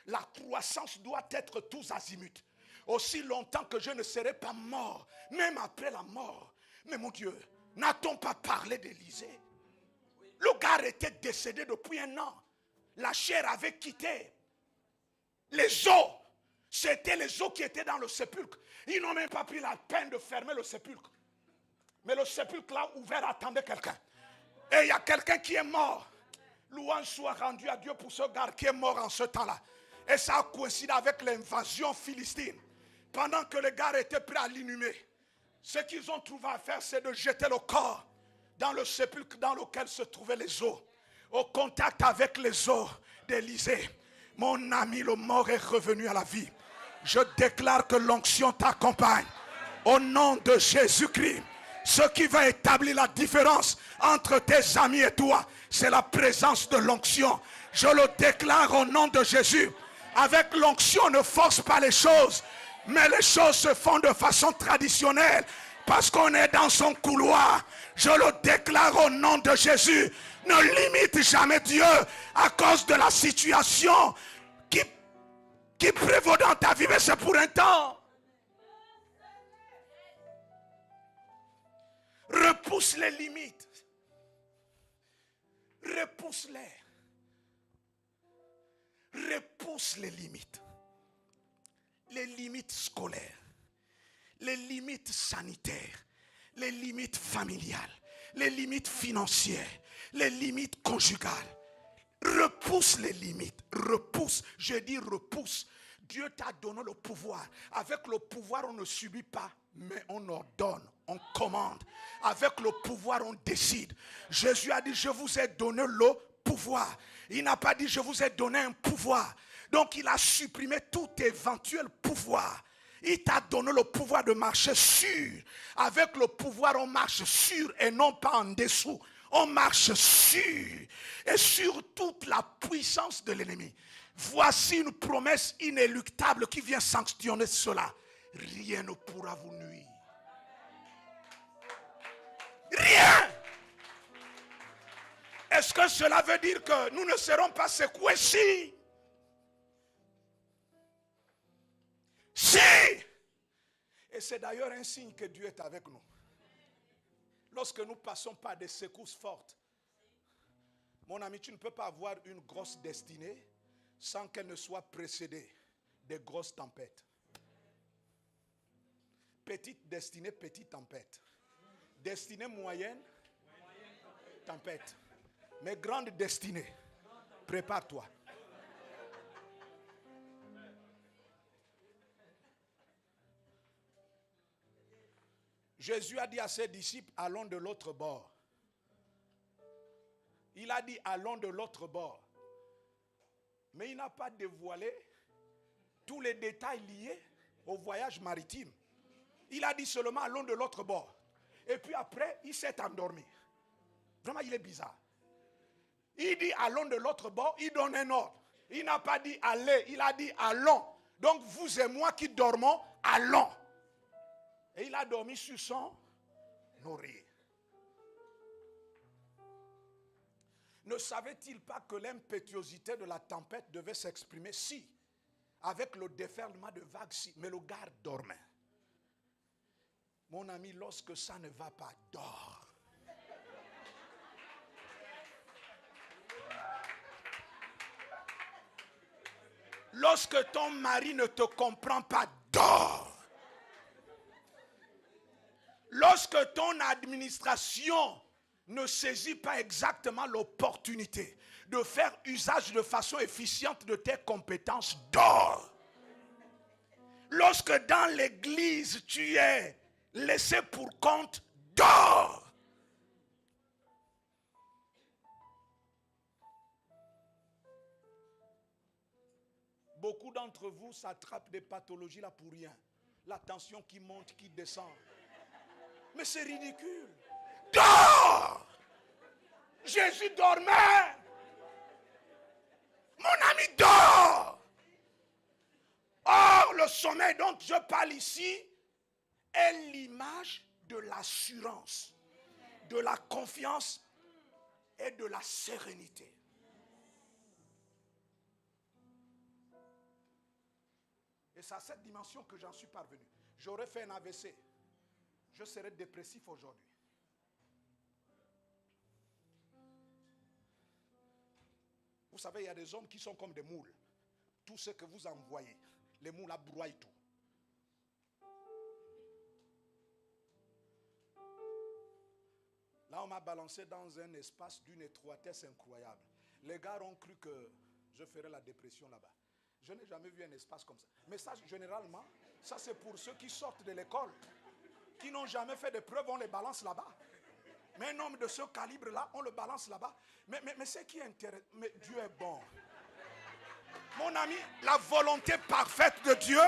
La croissance doit être tous azimuts. Aussi longtemps que je ne serai pas mort, même après la mort. Mais mon Dieu, n'a-t-on pas parlé d'Élisée? Le gars était décédé depuis 1 an. La chair avait quitté. Les os, c'était les os qui étaient dans le sépulcre. Ils n'ont même pas pris la peine de fermer le sépulcre. Mais le sépulcre là ouvert attendait quelqu'un. Et il y a quelqu'un qui est mort. Louange soit rendue à Dieu pour ce gars qui est mort en ce temps-là. Et ça a coïncidé avec l'invasion philistine. Pendant que les gars étaient prêts à l'inhumer, ce qu'ils ont trouvé à faire, c'est de jeter le corps dans le sépulcre dans lequel se trouvaient les os. Au contact avec les os d'Élisée, mon ami, le mort est revenu à la vie. Je déclare que l'onction t'accompagne. Au nom de Jésus-Christ. Ce qui va établir la différence entre tes amis et toi, c'est la présence de l'onction. Je le déclare au nom de Jésus. Avec l'onction, ne force pas les choses, mais les choses se font de façon traditionnelle parce qu'on est dans son couloir. Je le déclare au nom de Jésus. Ne limite jamais Dieu à cause de la situation qui prévaut dans ta vie, mais c'est pour un temps. Repousse les limites. Repousse-les. Repousse les limites. Les limites scolaires. Les limites sanitaires. Les limites familiales. les limites financières, les limites conjugales. Repousse les limites, repousse, je dis repousse. Dieu t'a donné le pouvoir. Avec le pouvoir, on ne subit pas, mais on ordonne, on commande. Avec le pouvoir, on décide. Jésus a dit, je vous ai donné le pouvoir. Il n'a pas dit, je vous ai donné un pouvoir. Donc, il a supprimé tout éventuel pouvoir. Il t'a donné le pouvoir de marcher sûr. Avec le pouvoir, on marche sûr et non pas en dessous. On marche sûr et sur toute la puissance de l'ennemi. Voici une promesse inéluctable qui vient sanctionner cela. Rien ne pourra vous nuire. Rien. Est-ce que cela veut dire que nous ne serons pas secoués? Si. Si. Et c'est d'ailleurs un signe que Dieu est avec nous. Lorsque nous passons par des secousses fortes. Mon ami, tu ne peux pas avoir une grosse destinée sans qu'elle ne soit précédée de grosses tempêtes. Petite destinée, petite tempête. Destinée moyenne, tempête. Mais grande destinée, prépare-toi. Jésus a dit à ses disciples, allons de l'autre bord. Il a dit, allons de l'autre bord. Mais il n'a pas dévoilé tous les détails liés au voyage maritime. Il a dit seulement, allons de l'autre bord. Et puis après, il s'est endormi. Vraiment, il est bizarre. Il dit, allons de l'autre bord, il donne un ordre. Il n'a pas dit, allez, il a dit, allons. Donc, vous et moi qui dormons, allons. Et il a dormi sur son oreiller. Ne savait-il pas que l'impétuosité de la tempête devait s'exprimer? Si, avec le déferlement de vagues, si, mais le gars dormait. Mon ami, lorsque ça ne va pas, dors. Lorsque ton mari ne te comprend pas, dors. Lorsque ton administration ne saisit pas exactement l'opportunité de faire usage de façon efficiente de tes compétences, dors. Lorsque dans l'église tu es laissé pour compte, dors. Beaucoup d'entre vous s'attrapent des pathologies là pour rien. La tension qui monte, qui descend. Mais c'est ridicule. Dors! Jésus dormait. Mon ami dort. Or, le sommeil dont je parle ici est l'image de l'assurance, de la confiance et de la sérénité. Et c'est à cette dimension que j'en suis parvenu. J'aurais fait un AVC. Je serais dépressif aujourd'hui. Vous savez, il y a des hommes qui sont comme des moules. Tout ce que vous envoyez, les moules abroient tout. Là, on m'a balancé dans un espace d'une étroitesse incroyable. Les gars ont cru que je ferais la dépression là-bas. Je n'ai jamais vu un espace comme ça. Mais ça, généralement, ça c'est pour ceux qui sortent de l'école, qui n'ont jamais fait de preuves, on les balance là-bas. Mais un homme de ce calibre-là, on le balance là-bas. Mais ce qui est intéressant, mais Dieu est bon. Mon ami, la volonté parfaite de Dieu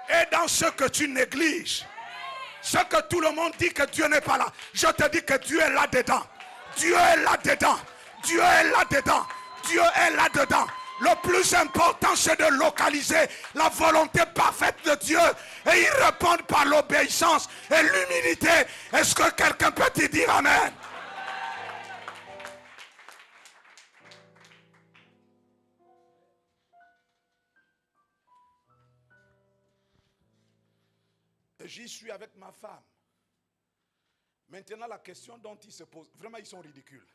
est dans ce que tu négliges. Ce que tout le monde dit que Dieu n'est pas là. Je te dis que Dieu est là-dedans. Dieu est là-dedans. Dieu est là-dedans. Dieu est là-dedans. Le plus important, c'est de localiser la volonté parfaite de Dieu et y répondre par l'obéissance et l'humilité. Est-ce que quelqu'un peut te dire amen? J'y suis avec ma femme. Maintenant, la question dont ils se posent, vraiment ils sont ridicules.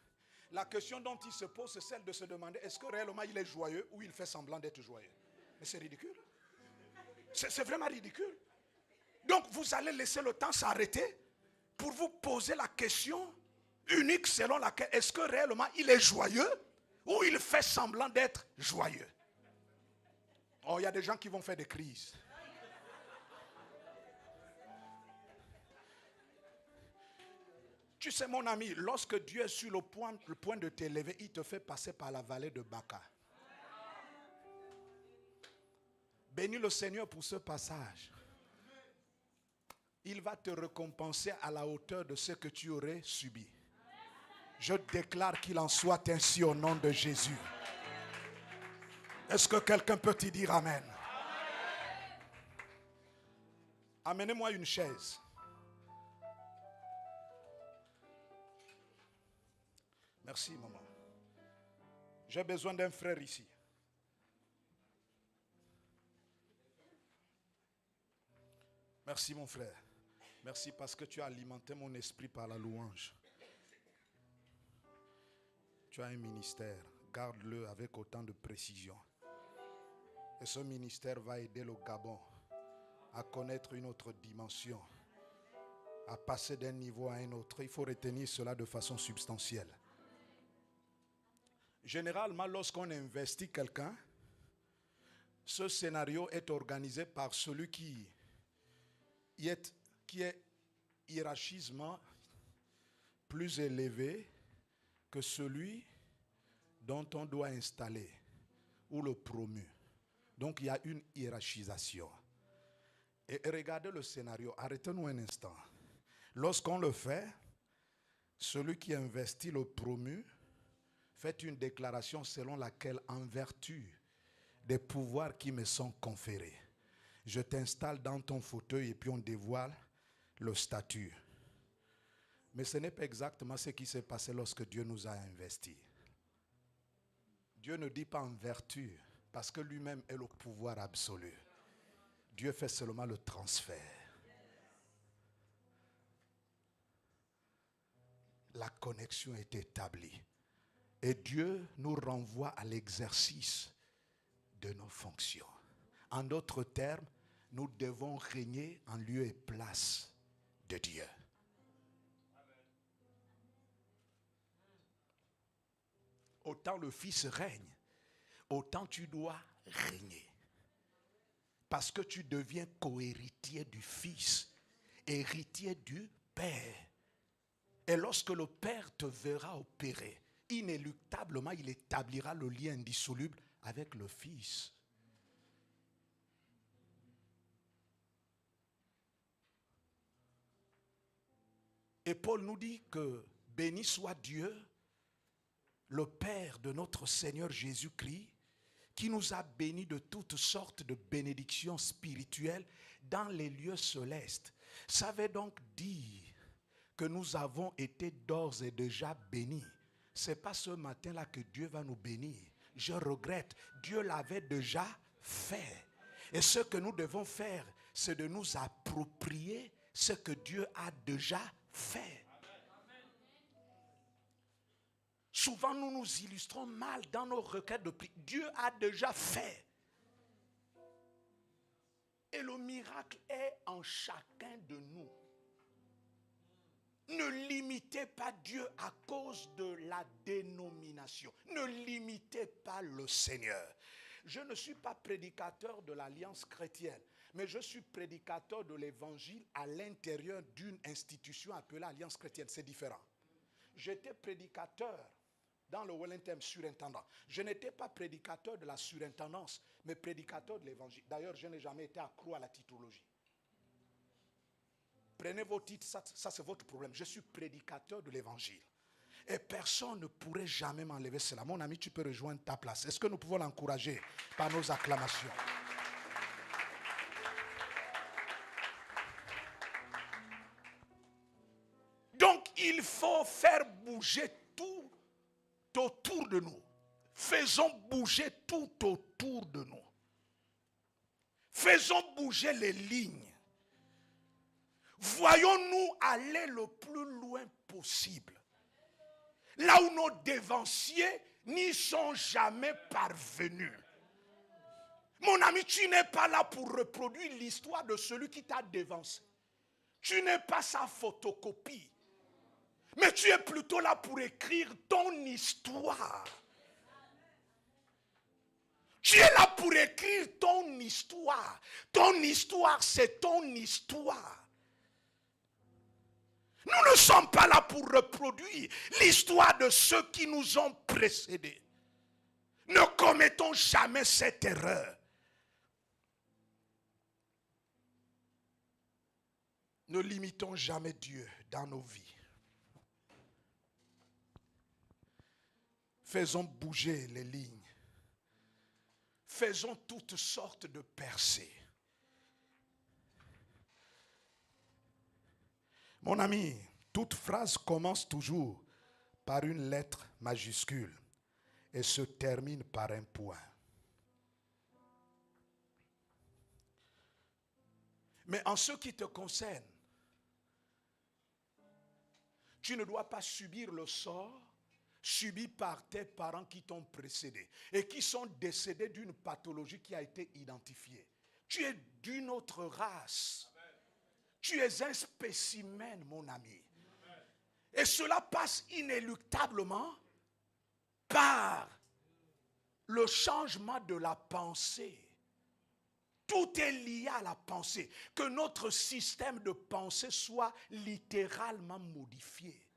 La question dont il se pose, c'est celle de se demander, est-ce que réellement il est joyeux ou il fait semblant d'être joyeux? Mais c'est ridicule. C'est vraiment ridicule. Donc vous allez laisser le temps s'arrêter pour vous poser la question unique selon laquelle est-ce que réellement il est joyeux ou il fait semblant d'être joyeux. Oh, il y a des gens qui vont faire des crises. Tu sais, mon ami, lorsque Dieu est sur le point de t'élever, il te fait passer par la vallée de Baca. Bénis le Seigneur pour ce passage. Il va te récompenser à la hauteur de ce que tu aurais subi. Je déclare qu'il en soit ainsi au nom de Jésus. Est-ce que quelqu'un peut te dire amen? Amenez-moi une chaise. Merci, maman. J'ai besoin d'un frère ici. Merci, mon frère. Merci parce que tu as alimenté mon esprit par la louange. Tu as un ministère. Garde-le avec autant de précision. Et ce ministère va aider le Gabon à connaître une autre dimension, à passer d'un niveau à un autre. Il faut retenir cela de façon substantielle. Généralement, lorsqu'on investit quelqu'un, ce scénario est organisé par celui qui est hiérarchiquement plus élevé que celui dont on doit installer ou le promu. Donc il y a une hiérarchisation. Et regardez le scénario, arrêtez-nous un instant. Lorsqu'on le fait, celui qui investit le promu fait une déclaration selon laquelle, en vertu des pouvoirs qui me sont conférés, je t'installe dans ton fauteuil et puis on dévoile le statut. Mais ce n'est pas exactement ce qui s'est passé lorsque Dieu nous a investis. Dieu ne dit pas en vertu, parce que lui-même est le pouvoir absolu. Dieu fait seulement le transfert. La connexion est établie. Et Dieu nous renvoie à l'exercice de nos fonctions. En d'autres termes, nous devons régner en lieu et place de Dieu. Autant le Fils règne, autant tu dois régner. Parce que tu deviens co-héritier du Fils, héritier du Père. Et lorsque le Père te verra opérer, inéluctablement, il établira le lien indissoluble avec le Fils. Et Paul nous dit que béni soit Dieu, le Père de notre Seigneur Jésus-Christ, qui nous a bénis de toutes sortes de bénédictions spirituelles dans les lieux célestes. Ça veut donc dire que nous avons été d'ores et déjà bénis. Ce n'est pas ce matin-là que Dieu va nous bénir. Je regrette, Dieu l'avait déjà fait. Et ce que nous devons faire, c'est de nous approprier ce que Dieu a déjà fait. Souvent, nous nous illustrons mal dans nos requêtes de prière. Dieu a déjà fait. Et le miracle est en chacun de nous. Ne limitez pas Dieu à cause de la dénomination. Ne limitez pas le Seigneur. Je ne suis pas prédicateur de l'Alliance chrétienne, mais je suis prédicateur de l'évangile à l'intérieur d'une institution appelée Alliance chrétienne. C'est différent. J'étais prédicateur dans le Wellington surintendant. Je n'étais pas prédicateur de la surintendance, mais prédicateur de l'évangile. D'ailleurs, je n'ai jamais été accro à la titrologie. Prenez vos titres, ça c'est votre problème. Je suis prédicateur de l'évangile. Et personne ne pourrait jamais m'enlever cela. Mon ami, tu peux rejoindre ta place. Est-ce que nous pouvons l'encourager par nos acclamations? Donc, il faut faire bouger tout autour de nous. Faisons bouger tout autour de nous. Faisons bouger les lignes. Voyons-nous aller le plus loin possible. Là où nos dévanciers n'y sont jamais parvenus. Mon ami, tu n'es pas là pour reproduire l'histoire de celui qui t'a dévancé. Tu n'es pas sa photocopie. Mais tu es plutôt là pour écrire ton histoire. Tu es là pour écrire ton histoire. Ton histoire, c'est ton histoire. Nous ne sommes pas là pour reproduire l'histoire de ceux qui nous ont précédés. Ne commettons jamais cette erreur. Ne limitons jamais Dieu dans nos vies. Faisons bouger les lignes. Faisons toutes sortes de percées. Mon ami, toute phrase commence toujours par une lettre majuscule et se termine par un point. Mais en ce qui te concerne, tu ne dois pas subir le sort subi par tes parents qui t'ont précédé et qui sont décédés d'une pathologie qui a été identifiée. Tu es d'une autre race. Tu es un spécimen, mon ami. Et cela passe inéluctablement par le changement de la pensée. Tout est lié à la pensée. Que notre système de pensée soit littéralement modifié.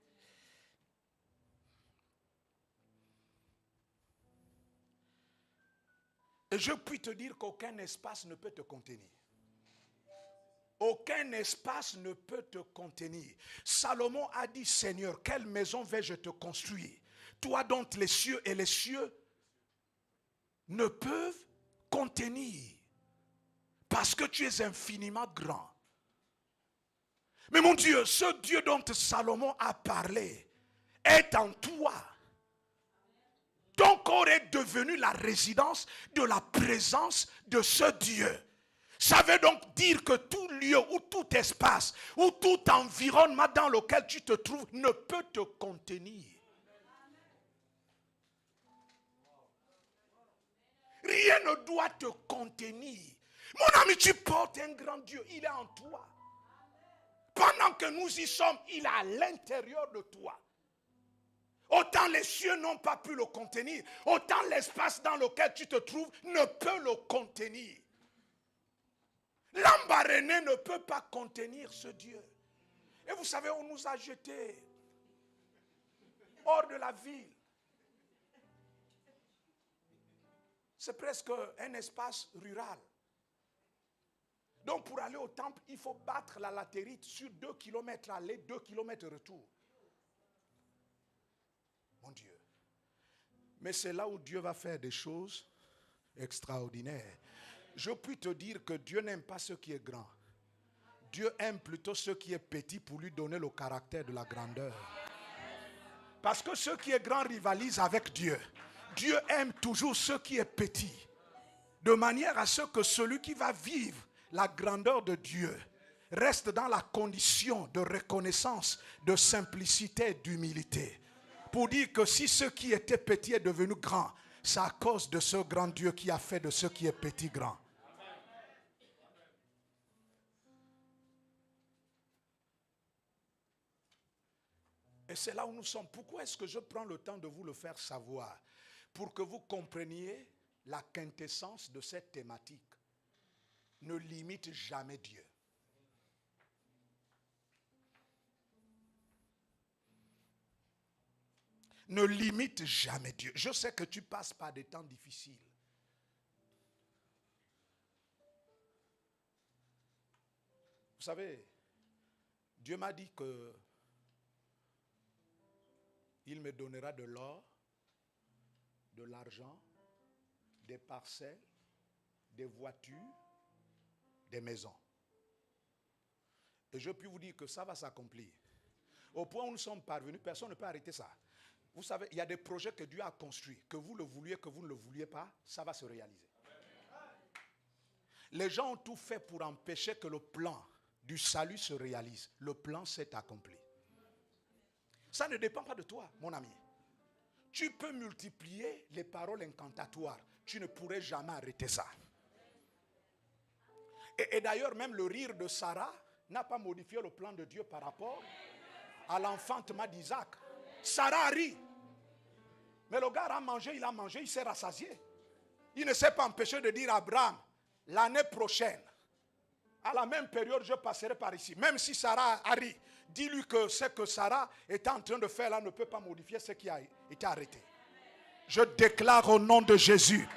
Et je puis te dire qu'aucun espace ne peut te contenir. Aucun espace ne peut te contenir. Salomon a dit, Seigneur, quelle maison vais-je te construire? Toi dont les cieux et les cieux ne peuvent contenir. Parce que tu es infiniment grand. Mais mon Dieu, ce Dieu dont Salomon a parlé est en toi. Ton corps est devenu la résidence de la présence de ce Dieu. Ça veut donc dire que tout lieu ou tout espace ou tout environnement dans lequel tu te trouves ne peut te contenir. Rien ne doit te contenir. Mon ami, tu portes un grand Dieu, il est en toi. Pendant que nous y sommes, il est à l'intérieur de toi. Autant les cieux n'ont pas pu le contenir, autant l'espace dans lequel tu te trouves ne peut le contenir. L'embarrané ne peut pas contenir ce Dieu. Et vous savez, on nous a jetés hors de la ville. C'est presque un espace rural. Donc pour aller au temple, il faut battre la latérite sur 2 km aller, 2 km retour. Mon Dieu. Mais c'est là où Dieu va faire des choses extraordinaires. Je puis te dire que Dieu n'aime pas ce qui est grand. Dieu aime plutôt ce qui est petit pour lui donner le caractère de la grandeur. Parce que ce qui est grand rivalise avec Dieu. Dieu aime toujours ce qui est petit. De manière à ce que celui qui va vivre la grandeur de Dieu reste dans la condition de reconnaissance, de simplicité et d'humilité. Pour dire que si ce qui était petit est devenu grand, c'est à cause de ce grand Dieu qui a fait de ce qui est petit grand. Et c'est là où nous sommes. Pourquoi est-ce que je prends le temps de vous le faire savoir? Pour que vous compreniez la quintessence de cette thématique. Ne limite jamais Dieu. Ne limite jamais Dieu. Je sais que tu passes par des temps difficiles. Vous savez, Dieu m'a dit que il me donnera de l'or, de l'argent, des parcelles, des voitures, des maisons. Et je puis vous dire que ça va s'accomplir. Au point où nous sommes parvenus, personne ne peut arrêter ça. Vous savez, il y a des projets que Dieu a construits, que vous le vouliez, que vous ne le vouliez pas, ça va se réaliser. Les gens ont tout fait pour empêcher que le plan du salut se réalise. Le plan s'est accompli. Ça ne dépend pas de toi, mon ami. Tu peux multiplier les paroles incantatoires. Tu ne pourrais jamais arrêter ça. Et d'ailleurs, même le rire de Sarah n'a pas modifié le plan de Dieu par rapport à l'enfantement d'Isaac. Sarah rit. Mais le gars a mangé, il s'est rassasié. Il ne s'est pas empêché de dire à Abraham, l'année prochaine, à la même période, je passerai par ici. Même si Sarah a ri, dis-lui que ce que Sarah est en train de faire là ne peut pas modifier ce qui a été arrêté. Je déclare au nom de Jésus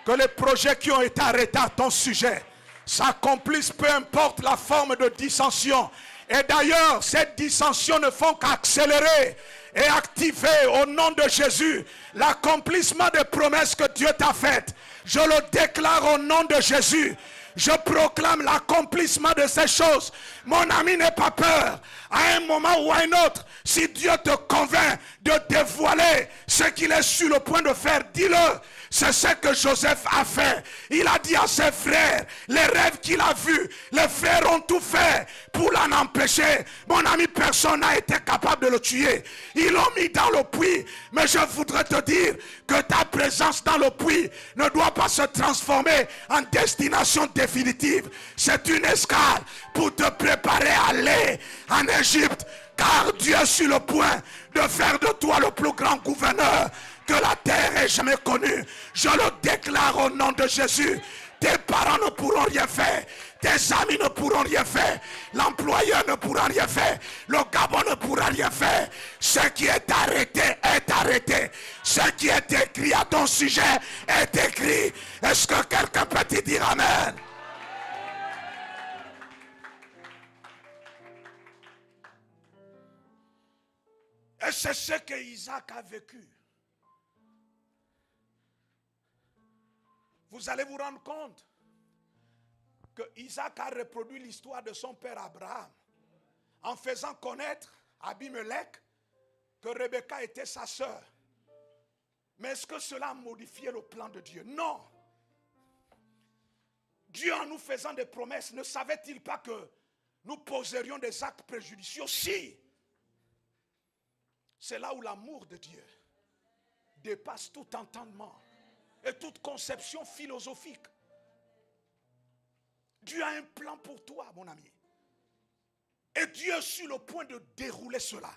que les projets qui ont été arrêtés à ton sujet s'accomplissent, peu importe la forme de dissension. Et d'ailleurs, ces dissensions ne font qu'accélérer et activer au nom de Jésus l'accomplissement des promesses que Dieu t'a faites. Je le déclare au nom de Jésus. Je proclame l'accomplissement de ces choses. Mon ami, n'aie pas peur. À un moment ou à un autre, si Dieu te convainc de dévoiler ce qu'il est sur le point de faire, dis-le. C'est ce que Joseph a fait. Il a dit à ses frères, les rêves qu'il a vus, les frères ont tout fait pour l'en empêcher. Mon ami, personne n'a été capable de le tuer. Ils l'ont mis dans le puits. Mais je voudrais te dire que ta présence dans le puits ne doit pas se transformer en destination définitive. C'est une escale pour te préparer à aller en Égypte. Car Dieu est sur le point de faire de toi le plus grand gouverneur que la terre ait jamais connu. Je le déclare au nom de Jésus. Tes parents ne pourront rien faire. Tes amis ne pourront rien faire. L'employeur ne pourra rien faire. Le Gabon ne pourra rien faire. Ce qui est arrêté est arrêté. Ce qui est écrit à ton sujet est écrit. Est-ce que quelqu'un peut te dire amen? Et c'est ce que Isaac a vécu. Vous allez vous rendre compte que Isaac a reproduit l'histoire de son père Abraham en faisant connaître à Abimelech que Rebecca était sa sœur. Mais est-ce que cela a modifié le plan de Dieu? Non. Dieu, en nous faisant des promesses, ne savait-il pas que nous poserions des actes préjudicieux? Si. C'est là où l'amour de Dieu dépasse tout entendement et toute conception philosophique. Dieu a un plan pour toi, mon ami. Et Dieu est sur le point de dérouler cela.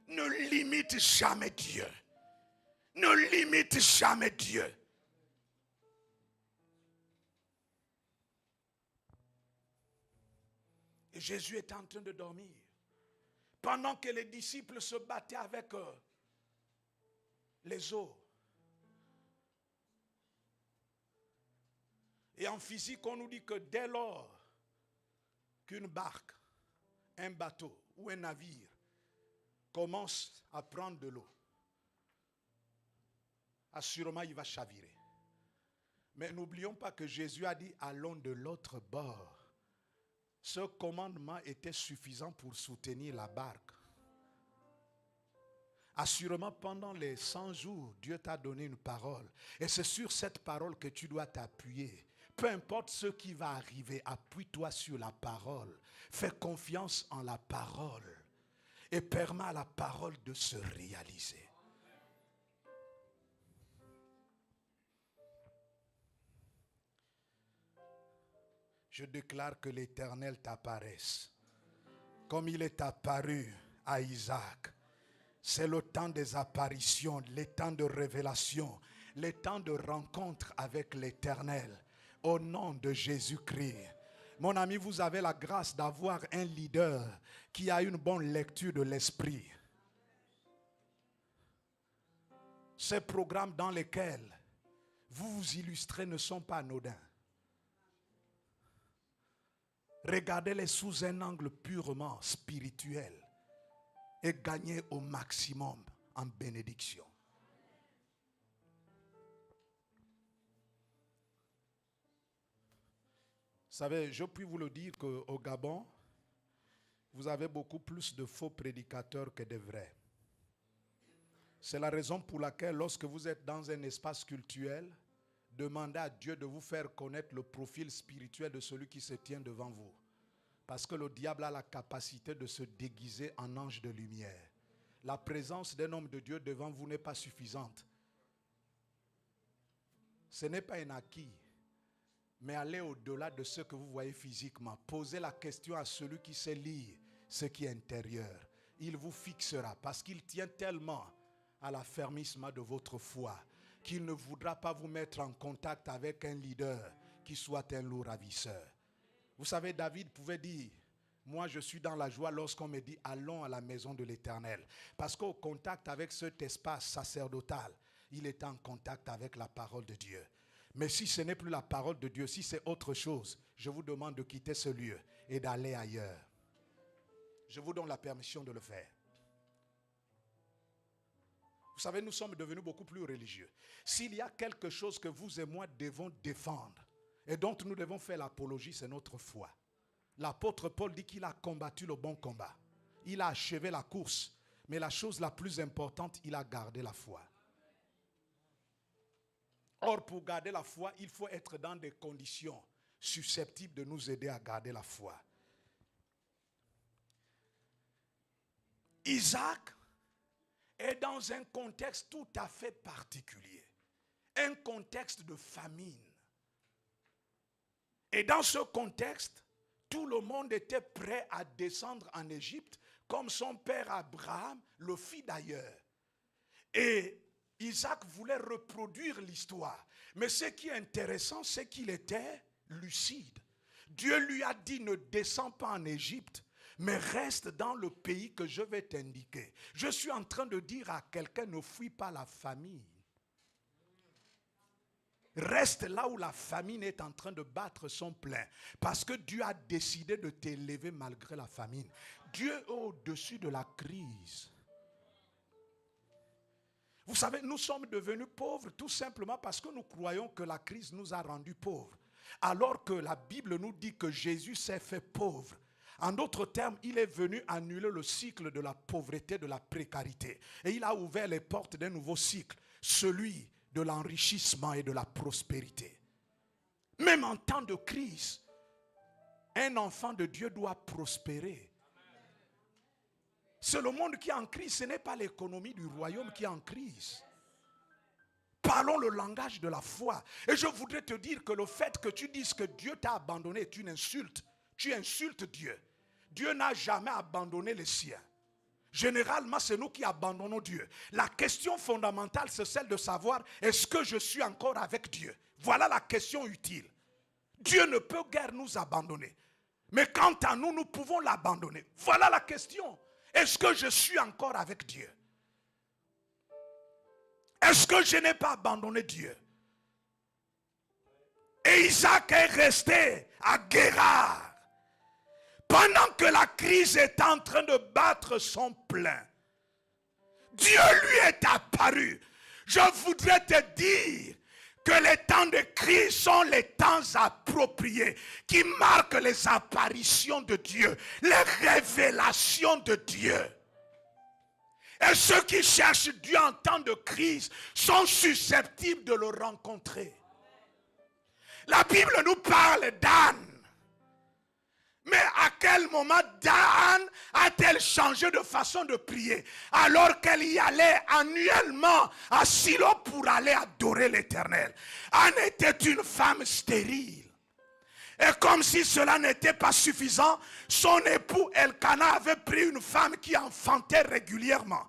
Ne limite jamais Dieu. Ne limite jamais Dieu. Et Jésus est en train de dormir. Pendant que les disciples se battaient avec les eaux. Et en physique, on nous dit que dès lors qu'une barque, un bateau ou un navire commence à prendre de l'eau, assurément il va chavirer. Mais n'oublions pas que Jésus a dit allons de l'autre bord. Ce commandement était suffisant pour soutenir la barque. Assurément, pendant les 100 jours, Dieu t'a donné une parole. Et c'est sur cette parole que tu dois t'appuyer. Peu importe ce qui va arriver, appuie-toi sur la parole. Fais confiance en la parole. Et permets à la parole de se réaliser. Je déclare que l'Éternel t'apparaisse comme il est apparu à Isaac. C'est le temps des apparitions, le temps de révélation, le temps de rencontre avec l'Éternel. Au nom de Jésus-Christ. Mon ami, vous avez la grâce d'avoir un leader qui a une bonne lecture de l'esprit. Ces programmes dans lesquels vous vous illustrez ne sont pas anodins. Regardez-les sous un angle purement spirituel et gagnez au maximum en bénédiction. Vous savez, je puis vous le dire qu'au Gabon, vous avez beaucoup plus de faux prédicateurs que de vrais. C'est la raison pour laquelle lorsque vous êtes dans un espace cultuel, demandez à Dieu de vous faire connaître le profil spirituel de celui qui se tient devant vous. Parce que le diable a la capacité de se déguiser en ange de lumière. La présence d'un homme de Dieu devant vous n'est pas suffisante. Ce n'est pas un acquis. Mais allez au-delà de ce que vous voyez physiquement. Posez la question à celui qui sait lire ce qui est intérieur. il vous fixera parce qu'il tient tellement à l'affermissement de votre foi qu'il ne voudra pas vous mettre en contact avec un leader qui soit un lourd ravisseur. Vous savez, David pouvait dire, moi je suis dans la joie lorsqu'on me dit allons à la maison de l'Éternel. Parce qu'au contact avec cet espace sacerdotal, il est en contact avec la parole de Dieu. Mais si ce n'est plus la parole de Dieu, si c'est autre chose, je vous demande de quitter ce lieu et d'aller ailleurs. Je vous donne la permission de le faire. Vous savez, nous sommes devenus beaucoup plus religieux. S'il y a quelque chose que vous et moi devons défendre et dont nous devons faire l'apologie, c'est notre foi. L'apôtre Paul dit qu'il a combattu le bon combat. Il a achevé la course. Mais la chose la plus importante, il a gardé la foi. Or, pour garder la foi, il faut être dans des conditions susceptibles de nous aider à garder la foi. Isaac est dans un contexte tout à fait particulier. Un contexte de famine. Et dans ce contexte, tout le monde était prêt à descendre en Égypte comme son père Abraham le fit d'ailleurs. Et Isaac voulait reproduire l'histoire. Mais ce qui est intéressant, c'est qu'il était lucide. Dieu lui a dit ne descends pas en Égypte, mais reste dans le pays que je vais t'indiquer. Je suis en train de dire à quelqu'un, ne fuis pas la famine. Reste là où la famine est en train de battre son plein. Parce que Dieu a décidé de t'élever malgré la famine. Dieu est au-dessus de la crise. Vous savez, nous sommes devenus pauvres tout simplement parce que nous croyons que la crise nous a rendus pauvres. Alors que la Bible nous dit que Jésus s'est fait pauvre. En d'autres termes, il est venu annuler le cycle de la pauvreté, de la précarité. Et il a ouvert les portes d'un nouveau cycle, celui de l'enrichissement et de la prospérité. Même en temps de crise, un enfant de Dieu doit prospérer. C'est le monde qui est en crise, ce n'est pas l'économie du royaume qui est en crise. Parlons le langage de la foi. Et je voudrais te dire que le fait que tu dises que Dieu t'a abandonné est une insulte. Tu insultes Dieu. Dieu n'a jamais abandonné les siens. Généralement, c'est nous qui abandonnons Dieu. La question fondamentale, c'est celle de savoir, est-ce que je suis encore avec Dieu? Voilà la question utile. Dieu ne peut guère nous abandonner. Mais quant à nous, nous pouvons l'abandonner. Voilà la question. Est-ce que je suis encore avec Dieu? Est-ce que je n'ai pas abandonné Dieu? Et Isaac est resté à Guérar. Pendant que la crise est en train de battre son plein, Dieu lui est apparu. Je voudrais te dire que les temps de crise sont les temps appropriés qui marquent les apparitions de Dieu, les révélations de Dieu. Et ceux qui cherchent Dieu en temps de crise sont susceptibles de le rencontrer. La Bible nous parle d'Anne. Mais à quel moment Anne a-t-elle changé de façon de prier alors qu'elle y allait annuellement à Silo pour aller adorer l'Éternel? Anne était une femme stérile. Et comme si cela n'était pas suffisant, son époux Elkana avait pris une femme qui enfantait régulièrement.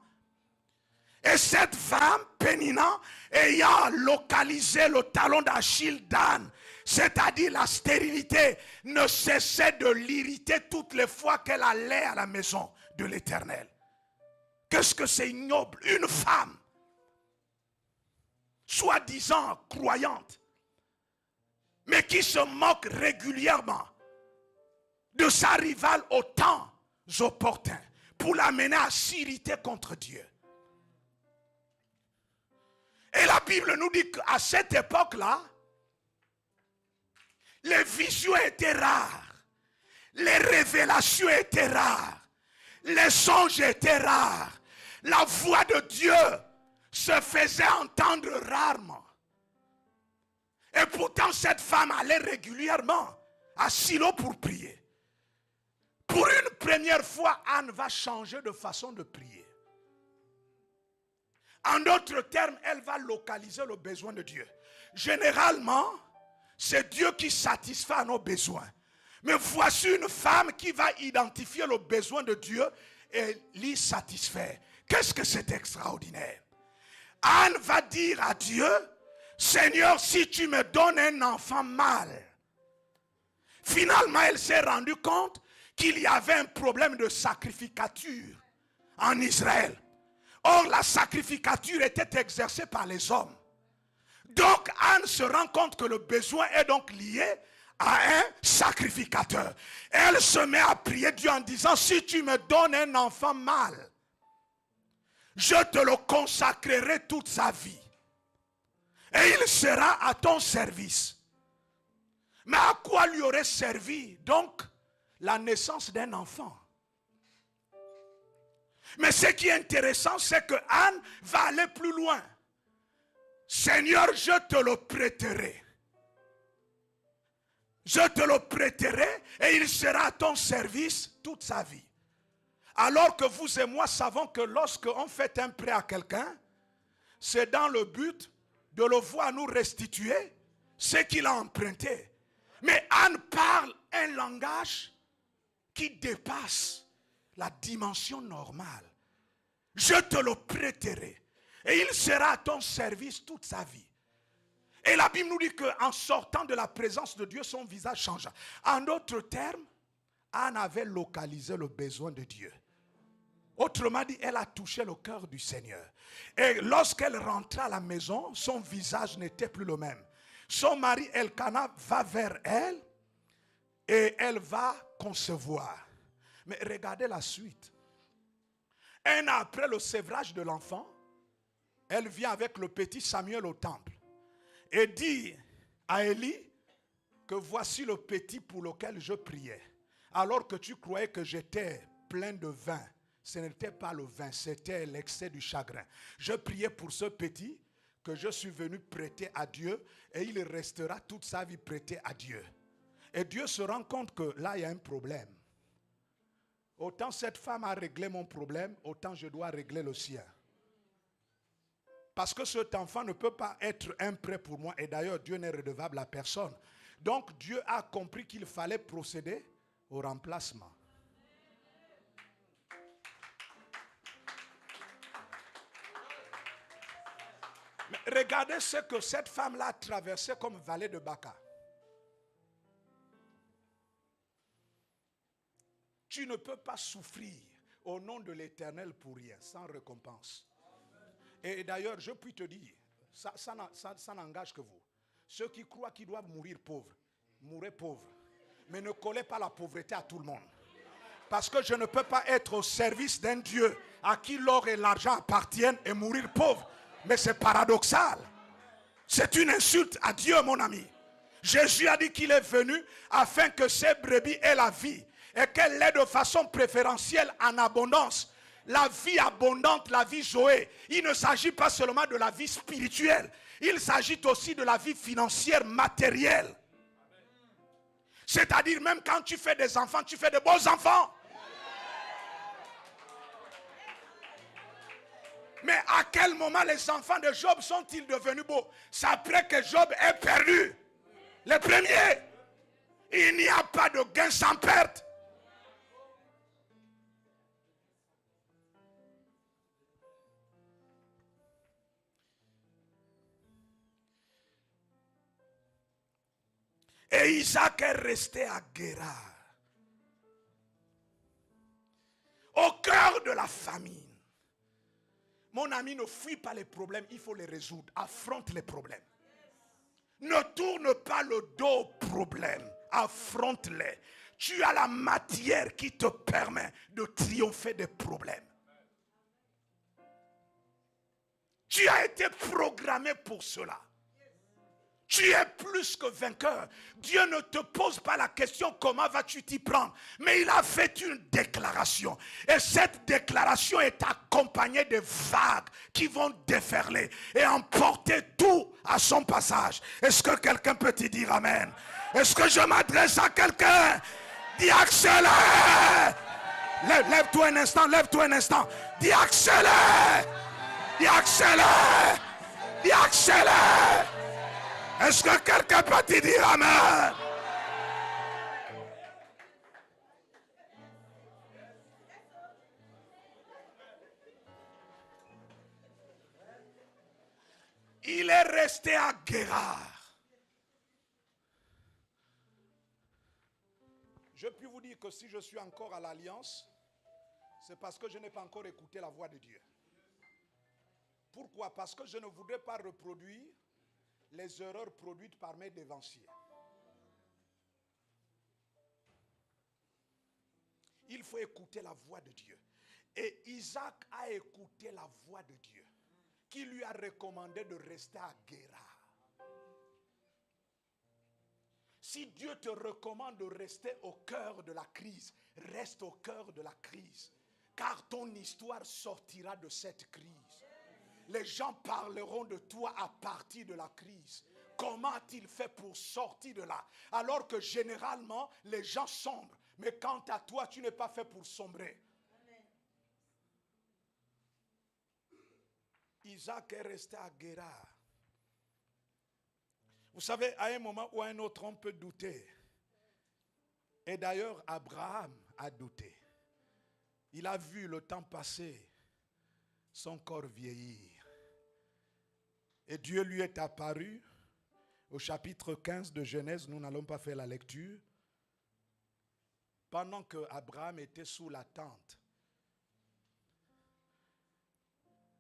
Et cette femme, Pénina, ayant localisé le talon d'Achille d'Anne, c'est-à-dire la stérilité, ne cessait de l'irriter toutes les fois qu'elle allait à la maison de l'Éternel. Qu'est-ce que c'est ignoble? Une femme, soi-disant croyante, mais qui se moque régulièrement de sa rivale au temps opportun pour l'amener à s'irriter contre Dieu. Et la Bible nous dit qu'à cette époque-là, les visions étaient rares, les révélations étaient rares, les songes étaient rares, la voix de Dieu se faisait entendre rarement. Et pourtant cette femme allait régulièrement à Silo pour prier. Pour une première fois, Anne va changer de façon de prier. En d'autres termes, elle va localiser le besoin de Dieu. Généralement, c'est Dieu qui satisfait à nos besoins. Mais voici une femme qui va identifier le besoin de Dieu Élie satisfait. Qu'est-ce que c'est extraordinaire? Anne va dire à Dieu, Seigneur, si tu me donnes un enfant mâle. Finalement, elle s'est rendue compte qu'il y avait un problème de sacrificature en Israël. Or, la sacrificature était exercée par les hommes. Donc, Anne se rend compte que le besoin est donc lié à un sacrificateur. Elle se met à prier Dieu en disant, si tu me donnes un enfant mâle, je te le consacrerai toute sa vie. Et il sera à ton service. Mais à quoi lui aurait servi donc la naissance d'un enfant? Mais ce qui est intéressant, c'est que Anne va aller plus loin. Seigneur, je te le prêterai. Je te le prêterai et il sera à ton service toute sa vie. Alors que vous et moi savons que lorsque on fait un prêt à quelqu'un, c'est dans le but de le voir nous restituer ce qu'il a emprunté. Mais Anne parle un langage qui dépasse la dimension normale. Je te le prêterai et il sera à ton service toute sa vie. Et la Bible nous dit qu'en sortant de la présence de Dieu, son visage changea. En d'autres termes, Anne avait localisé le besoin de Dieu. Autrement dit, elle a touché le cœur du Seigneur. Et lorsqu'elle rentrait à la maison, son visage n'était plus le même. Son mari Elkana va vers elle et elle va concevoir. Mais regardez la suite. Un an après le sévrage de l'enfant, elle vient avec le petit Samuel au temple et dit à Élie que voici le petit pour lequel je priais. Alors que tu croyais que j'étais plein de vin, ce n'était pas le vin, c'était l'excès du chagrin. Je priais pour ce petit que je suis venu prêter à Dieu et il restera toute sa vie prêté à Dieu. Et Dieu se rend compte que là, il y a un problème. Autant cette femme a réglé mon problème, autant je dois régler le sien. Parce que cet enfant ne peut pas être un prêt pour moi. Et d'ailleurs, Dieu n'est redevable à personne. Donc, Dieu a compris qu'il fallait procéder au remplacement. Mais regardez ce que cette femme-là a traversé comme vallée de Baca. Tu ne peux pas souffrir au nom de l'Éternel pour rien, sans récompense. Et d'ailleurs, je puis te dire, ça n'engage que vous. Ceux qui croient qu'ils doivent mourir pauvres, mourrez pauvres. Mais ne collez pas la pauvreté à tout le monde. Parce que je ne peux pas être au service d'un Dieu à qui l'or et l'argent appartiennent et mourir pauvre. Mais c'est paradoxal. C'est une insulte à Dieu, mon ami. Jésus a dit qu'il est venu afin que ses brebis aient la vie et qu'elle l'ait de façon préférentielle en abondance. La vie abondante, la vie Zoé. Il ne s'agit pas seulement de la vie spirituelle. Il s'agit aussi de la vie financière, matérielle. C'est-à-dire même quand tu fais des enfants, tu fais de beaux enfants. Mais à quel moment les enfants de Job sont-ils devenus beaux? C'est après que Job ait perdu. Les premiers. Il n'y a pas de gain sans perte. Et Isaac est resté à Guérar, au cœur de la famine. Mon ami, ne fuis pas les problèmes, il faut les résoudre. Affronte les problèmes. Ne tourne pas le dos aux problèmes, affronte-les. Tu as la matière qui te permet de triompher des problèmes. Tu as été programmé pour cela. Tu es plus que vainqueur. Dieu ne te pose pas la question comment vas-tu t'y prendre. Mais il a fait une déclaration. Et cette déclaration est accompagnée de vagues qui vont déferler et emporter tout à son passage. Est-ce que quelqu'un peut te dire amen? Est-ce que je m'adresse à quelqu'un? Dis accélère. Lève-toi un instant, lève-toi un instant. Dis accélère. Dis accélère. Dis accélère. Est-ce que quelqu'un peut te dire amen? Il est resté à Guérard. Je puis vous dire que si je suis encore à l'Alliance, c'est parce que je n'ai pas encore écouté la voix de Dieu. Pourquoi? Parce que je ne voudrais pas reproduire les erreurs produites par mes dévanciers. Il faut écouter la voix de Dieu. Et Isaac a écouté la voix de Dieu, qui lui a recommandé de rester à Guérard. Si Dieu te recommande de rester au cœur de la crise, reste au cœur de la crise. Car ton histoire sortira de cette crise. Les gens parleront de toi à partir de la crise. Comment a-t-il fait pour sortir de là? Alors que généralement, les gens sombrent. Mais quant à toi, tu n'es pas fait pour sombrer. Amen. Isaac est resté à Guérard. Vous savez, à un moment ou à un autre, on peut douter. Et d'ailleurs, Abraham a douté. Il a vu le temps passer, son corps vieillir. Et Dieu lui est apparu au chapitre 15 de Genèse. Nous n'allons pas faire la lecture. Pendant que Abraham était sous la tente,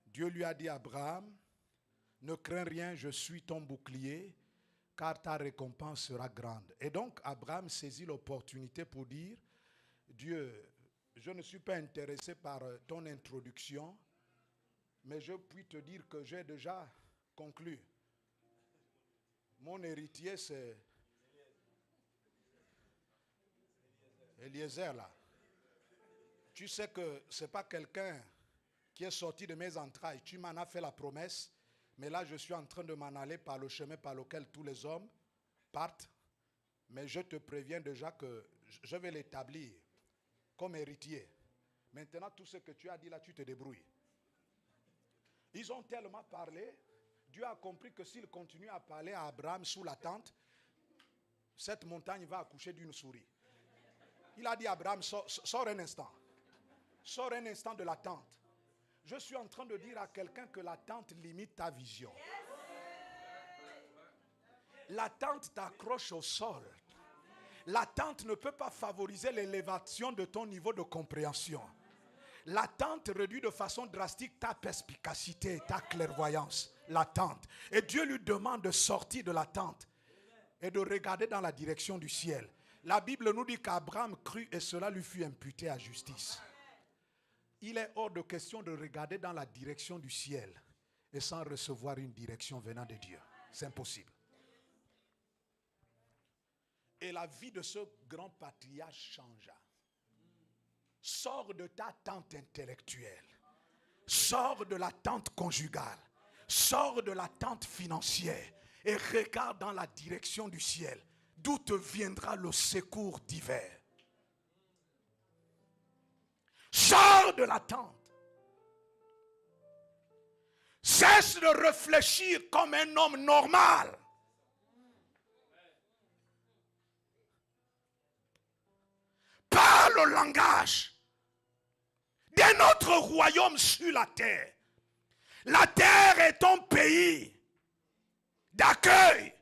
Dieu lui a dit à Abraham, ne crains rien, je suis ton bouclier, car ta récompense sera grande. Et donc Abraham saisit l'opportunité pour dire, Dieu, je ne suis pas intéressé par ton introduction, mais je puis te dire que j'ai déjà conclu. Mon héritier, c'est Eliezer là. Tu sais que ce n'est pas quelqu'un qui est sorti de mes entrailles. Tu m'en as fait la promesse, mais là je suis en train de m'en aller par le chemin par lequel tous les hommes partent. Mais je te préviens déjà que je vais l'établir comme héritier. Maintenant, tout ce que tu as dit là, tu te débrouilles. Ils ont tellement parlé, Dieu a compris que s'il continue à parler à Abraham sous la tente, cette montagne va accoucher d'une souris. Il a dit à Abraham, sors un instant. Sors un instant de la tente. Je suis en train de dire à quelqu'un que la tente limite ta vision. La tente t'accroche au sol. La tente ne peut pas favoriser l'élévation de ton niveau de compréhension. La tente réduit de façon drastique ta perspicacité, ta clairvoyance. La tente. Et Dieu lui demande de sortir de la tente et de regarder dans la direction du ciel. La Bible nous dit qu'Abraham crut et cela lui fut imputé à justice. Il est hors de question de regarder dans la direction du ciel et sans recevoir une direction venant de Dieu. C'est impossible. Et la vie de ce grand patriarche changea. Sors de ta tente intellectuelle. Sors de la tente conjugale. Sors de la tente financière et regarde dans la direction du ciel, d'où te viendra le secours divers. Sors de la tente. Cesse de réfléchir comme un homme normal. Parle le langage d'un autre royaume sur la terre. La terre est ton pays d'accueil,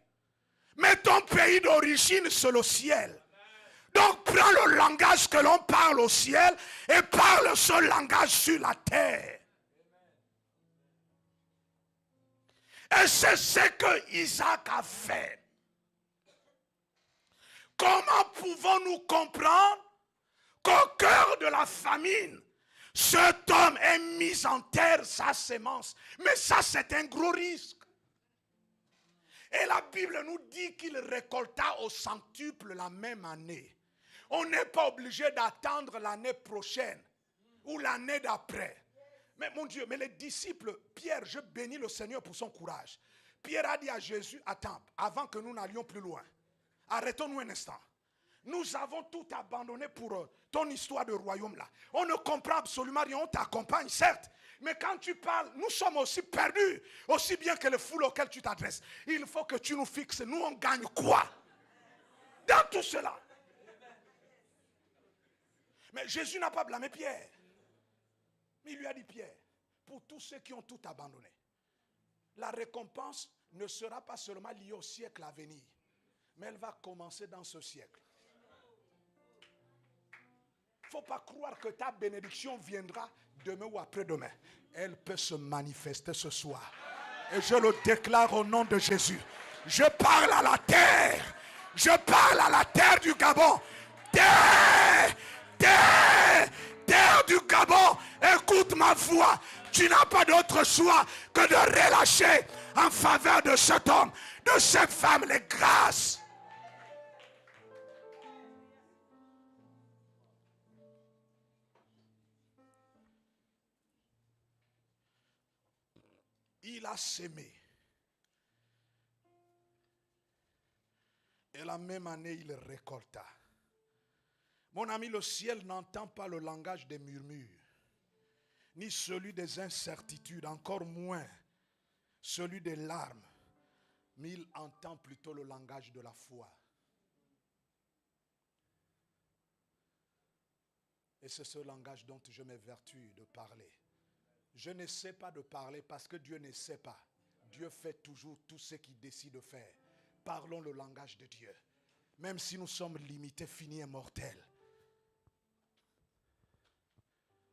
mais ton pays d'origine, c'est le ciel. Donc prends le langage que l'on parle au ciel et parle ce langage sur la terre. Et c'est ce que Isaac a fait. Comment pouvons-nous comprendre qu'au cœur de la famine, cet homme ait mis en terre sa sémence? Mais ça, c'est un gros risque. Et la Bible nous dit qu'il récolta au centuple la même année. On n'est pas obligé d'attendre l'année prochaine ou l'année d'après. Mais mon Dieu, mais les disciples, Pierre, je bénis le Seigneur pour son courage. Pierre a dit à Jésus, attends, avant que nous n'allions plus loin, arrêtons-nous un instant. Nous avons tout abandonné pour ton histoire de royaume là. On ne comprend absolument rien, on t'accompagne certes. Mais quand tu parles, nous sommes aussi perdus, aussi bien que les foules auxquelles tu t'adresses. Il faut que tu nous fixes, nous on gagne quoi dans tout cela? Mais Jésus n'a pas blâmé Pierre. Mais il lui a dit, Pierre, pour tous ceux qui ont tout abandonné, La récompense ne sera pas seulement liée au siècle à venir, mais elle va commencer dans ce siècle. Il ne faut pas croire que ta bénédiction viendra demain ou après-demain. Elle peut se manifester ce soir. Et je le déclare au nom de Jésus. Je parle à la terre. Je parle à la terre du Gabon. Terre du Gabon, écoute ma voix. Tu n'as pas d'autre choix que de relâcher en faveur de cet homme, de cette femme, les grâces. Il a sémé. Et la même année, il récolta. Mon ami, le ciel n'entend pas le langage des murmures, ni celui des incertitudes, encore moins celui des larmes, mais il entend plutôt le langage de la foi. Et c'est ce langage dont je m'évertue de parler. Je ne sais pas de parler parce que Dieu ne sait pas. Dieu fait toujours tout ce qu'il décide de faire. Parlons le langage de Dieu. Même si nous sommes limités, finis et mortels.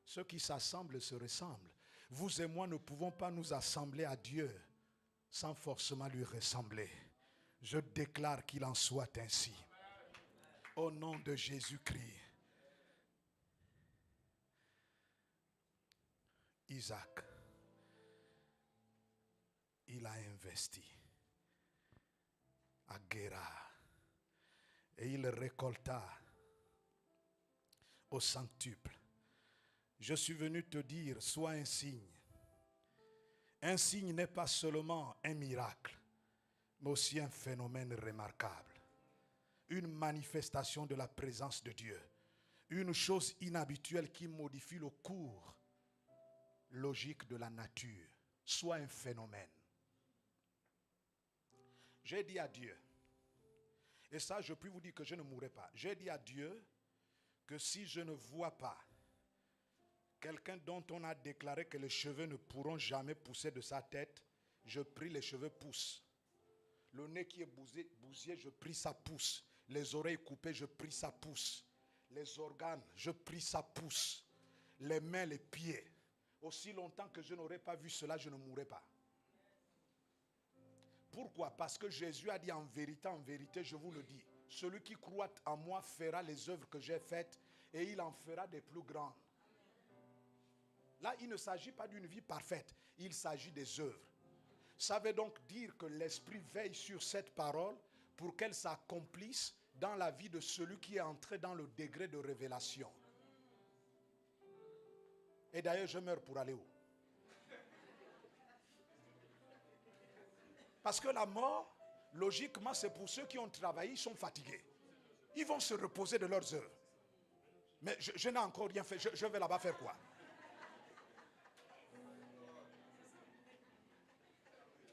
Ceux qui s'assemblent se ressemblent. Vous et moi ne pouvons pas nous assembler à Dieu sans forcément lui ressembler. Je déclare qu'il en soit ainsi. Au nom de Jésus-Christ. Isaac, il a investi à Guérar et il récolta au centuple. Je suis venu te dire, sois un signe. Un signe n'est pas seulement un miracle, mais aussi un phénomène remarquable. Une manifestation de la présence de Dieu. Une chose inhabituelle qui modifie le cours logique de la nature. Sois un phénomène. J'ai dit à Dieu, et ça je puis vous dire que je ne mourrai pas. J'ai dit à Dieu que si je ne vois pas quelqu'un dont on a déclaré que les cheveux ne pourront jamais pousser de sa tête, je prie les cheveux poussent. Le nez qui est bousillé, je prie ça pousse. Les oreilles coupées, je prie ça pousse. Les organes, je prie ça pousse. Les mains, les pieds. Aussi longtemps que je n'aurai pas vu cela, je ne mourrai pas. Pourquoi? Parce que Jésus a dit en vérité, je vous le dis, celui qui croit en moi fera les œuvres que j'ai faites et il en fera des plus grandes. Là, il ne s'agit pas d'une vie parfaite, il s'agit des œuvres. Ça veut donc dire que l'Esprit veille sur cette parole pour qu'elle s'accomplisse dans la vie de celui qui est entré dans le degré de révélation. Et d'ailleurs, je meurs pour aller où? Parce que la mort, logiquement, c'est pour ceux qui ont travaillé, ils sont fatigués. Ils vont se reposer de leurs œuvres. Mais je n'ai encore rien fait. Je vais là-bas faire quoi?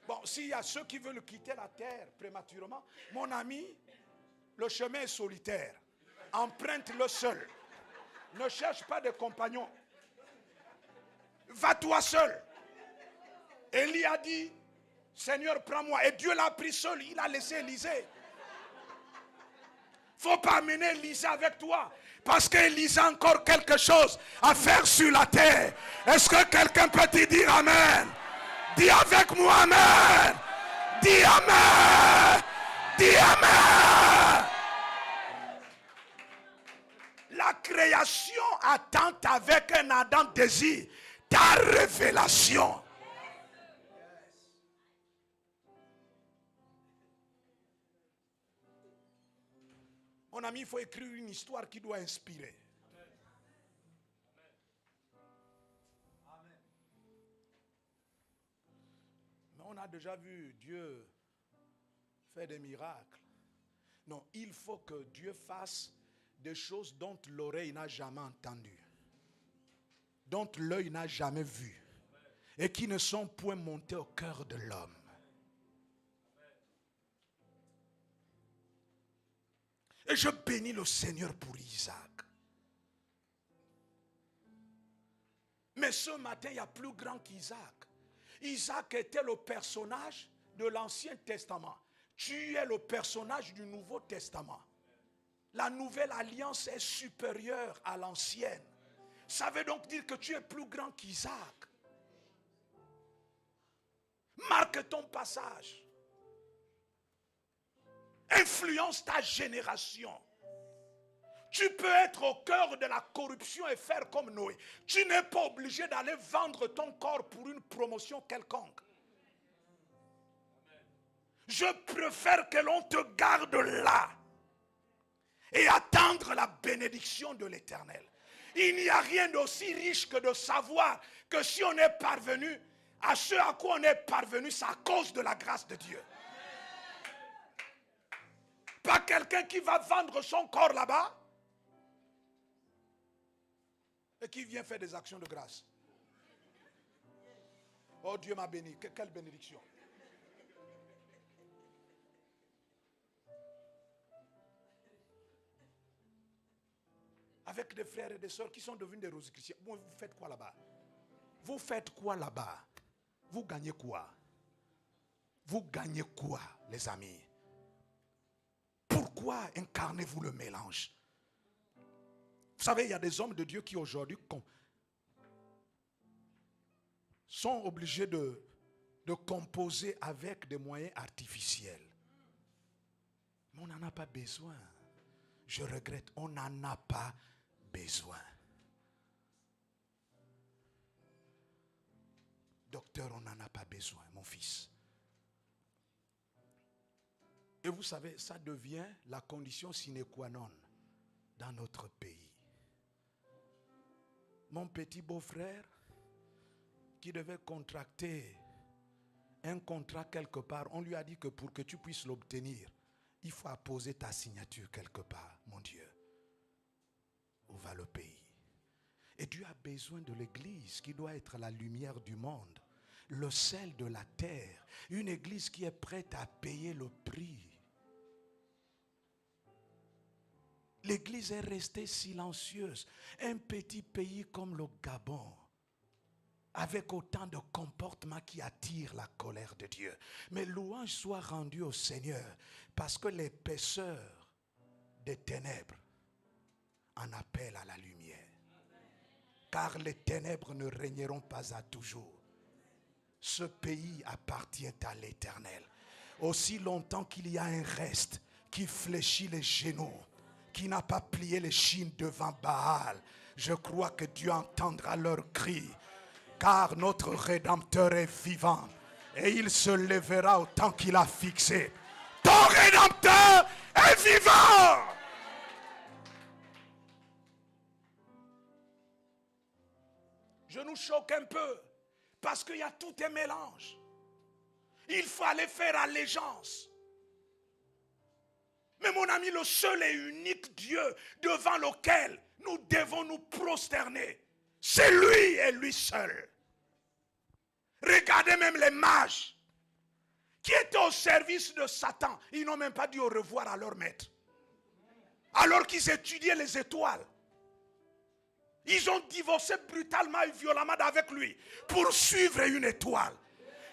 Bon, s'il y a ceux qui veulent quitter la terre prématurément, mon ami, le chemin est solitaire. Emprunte-le seul. Ne cherche pas de compagnons. Va-toi seul. Élie a dit, Seigneur, prends-moi. Et Dieu l'a pris seul. Il a laissé Élisée. Il ne faut pas amener Élisée avec toi. Parce qu'Élisée a encore quelque chose à faire sur la terre. Est-ce que quelqu'un peut te dire Amen? Dis avec moi Amen. Dis Amen. Dis Amen. La création attend avec un ardent désir ta révélation. Mon ami, il faut écrire une histoire qui doit inspirer. Mais on a déjà vu Dieu faire des miracles. Non, il faut que Dieu fasse des choses dont l'oreille n'a jamais entendu, dont l'œil n'a jamais vu, et qui ne sont point montées au cœur de l'homme. Et je bénis le Seigneur pour Isaac. Mais ce matin, il y a plus grand qu'Isaac. Isaac était le personnage de l'Ancien Testament. Tu es le personnage du Nouveau Testament. La nouvelle alliance est supérieure à l'ancienne. Ça veut donc dire que tu es plus grand qu'Isaac. Marque ton passage. Influence ta génération. Tu peux être au cœur de la corruption et faire comme Noé. Tu n'es pas obligé d'aller vendre ton corps pour une promotion quelconque. Je préfère que l'on te garde là et attendre la bénédiction de l'Éternel. Il n'y a rien d'aussi riche que de savoir que si on est parvenu à ce à quoi on est parvenu, c'est à cause de la grâce de Dieu. Pas quelqu'un qui va vendre son corps là-bas et qui vient faire des actions de grâce. Oh, Dieu m'a béni. Quelle bénédiction. Avec des frères et des sœurs qui sont devenus des rosicruciens. Vous faites quoi là-bas? Vous faites quoi là-bas? Vous gagnez quoi? Vous gagnez quoi, les amis? Pourquoi incarnez-vous le mélange? Vous savez, il y a des hommes de Dieu qui aujourd'hui sont obligés de composer avec des moyens artificiels. Mais on n'en a pas besoin. Je regrette, on n'en a pas besoin. Docteur, on n'en a pas besoin, mon fils. Et vous savez, ça devient la condition sine qua non dans notre pays. Mon petit beau-frère, qui devait contracter un contrat quelque part, on lui a dit que pour que tu puisses l'obtenir, il faut apposer ta signature quelque part, mon Dieu. Où va le pays? Et Dieu a besoin de l'église qui doit être la lumière du monde, le sel de la terre, une église qui est prête à payer le prix. L'église est restée silencieuse. Un petit pays comme le Gabon, avec autant de comportements qui attirent la colère de Dieu. Mais louange soit rendue au Seigneur, parce que l'épaisseur des ténèbres en appelle à la lumière. Car les ténèbres ne régneront pas à toujours. Ce pays appartient à l'Éternel. Aussi longtemps qu'il y a un reste qui fléchit les genoux, qui n'a pas plié les chines devant Baal, je crois que Dieu entendra leurs cris. Car notre Rédempteur est vivant et il se lèvera au temps qu'il a fixé. Ton Rédempteur est vivant. Je nous choque un peu parce qu'il y a tout un mélange. Il faut aller faire allégeance. Mais mon ami, le seul et unique Dieu devant lequel nous devons nous prosterner, c'est lui et lui seul. Regardez même les mages qui étaient au service de Satan. Ils n'ont même pas dit au revoir à leur maître. Alors qu'ils étudiaient les étoiles. Ils ont divorcé brutalement et violemment avec lui pour suivre une étoile.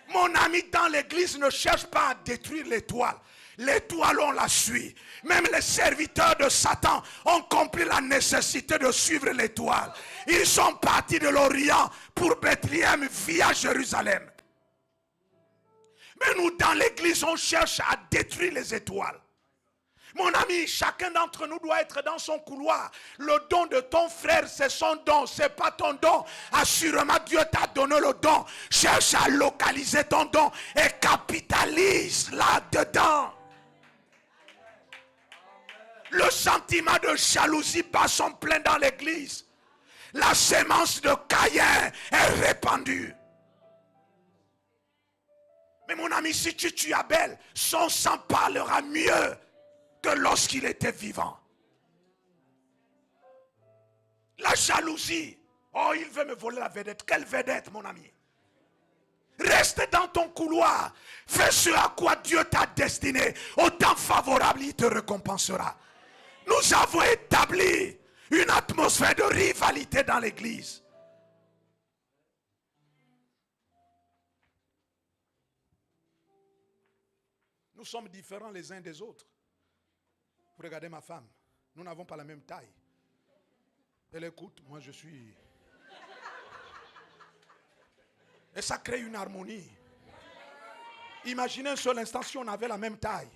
Mon ami, dans l'église, ne cherche pas à détruire l'étoile. L'étoile, on la suit. Même les serviteurs de Satan ont compris la nécessité de suivre l'étoile. Ils sont partis de l'Orient pour Bethléem via Jérusalem. Mais nous, dans l'église, on cherche à détruire les étoiles. Mon ami, chacun d'entre nous doit être dans son couloir. Le don de ton frère, c'est son don, c'est pas ton don. Assurément, Dieu t'a donné le don. Cherche à localiser ton don et capitalise là-dedans. Le sentiment de jalousie bat son plein dans l'église. La sémence de Caïn est répandue. Mais mon ami, si tu tues Abel, son sang parlera mieux que lorsqu'il était vivant. La jalousie. Oh, il veut me voler la vedette. Quelle vedette, mon ami? Reste dans ton couloir. Fais ce à quoi Dieu t'a destiné. Au temps favorable, il te récompensera. Nous avons établi une atmosphère de rivalité dans l'église. Nous sommes différents les uns des autres. Vous regardez ma femme. Nous n'avons pas la même taille. Elle écoute, moi je suis... Et ça crée une harmonie. Imaginez un seul instant si on avait la même taille.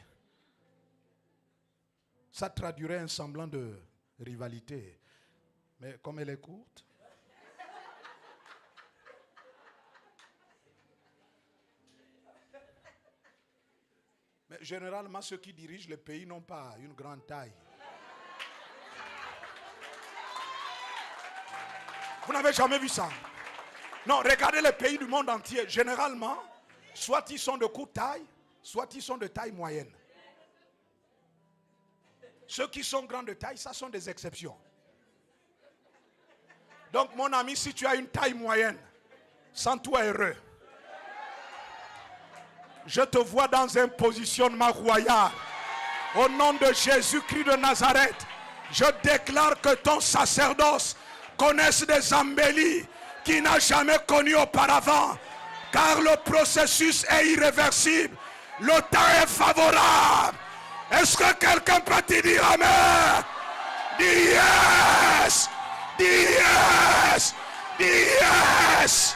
Ça traduirait un semblant de rivalité. Mais comme elle est courte. Mais généralement, ceux qui dirigent le pays n'ont pas une grande taille. Vous n'avez jamais vu ça? Non, regardez les pays du monde entier. Généralement, soit ils sont de courte taille, soit ils sont de taille moyenne. Ceux qui sont grands de taille, ça sont des exceptions. Donc mon ami, si tu as une taille moyenne, sens-toi heureux. Je te vois dans un positionnement royal. Au nom de Jésus-Christ de Nazareth, je déclare que ton sacerdoce connaisse des embellis qu'il n'a jamais connus auparavant. Car le processus est irréversible. Le temps est favorable. Est-ce que quelqu'un peut te dire amen? Dis yes! Dis yes! Dis yes!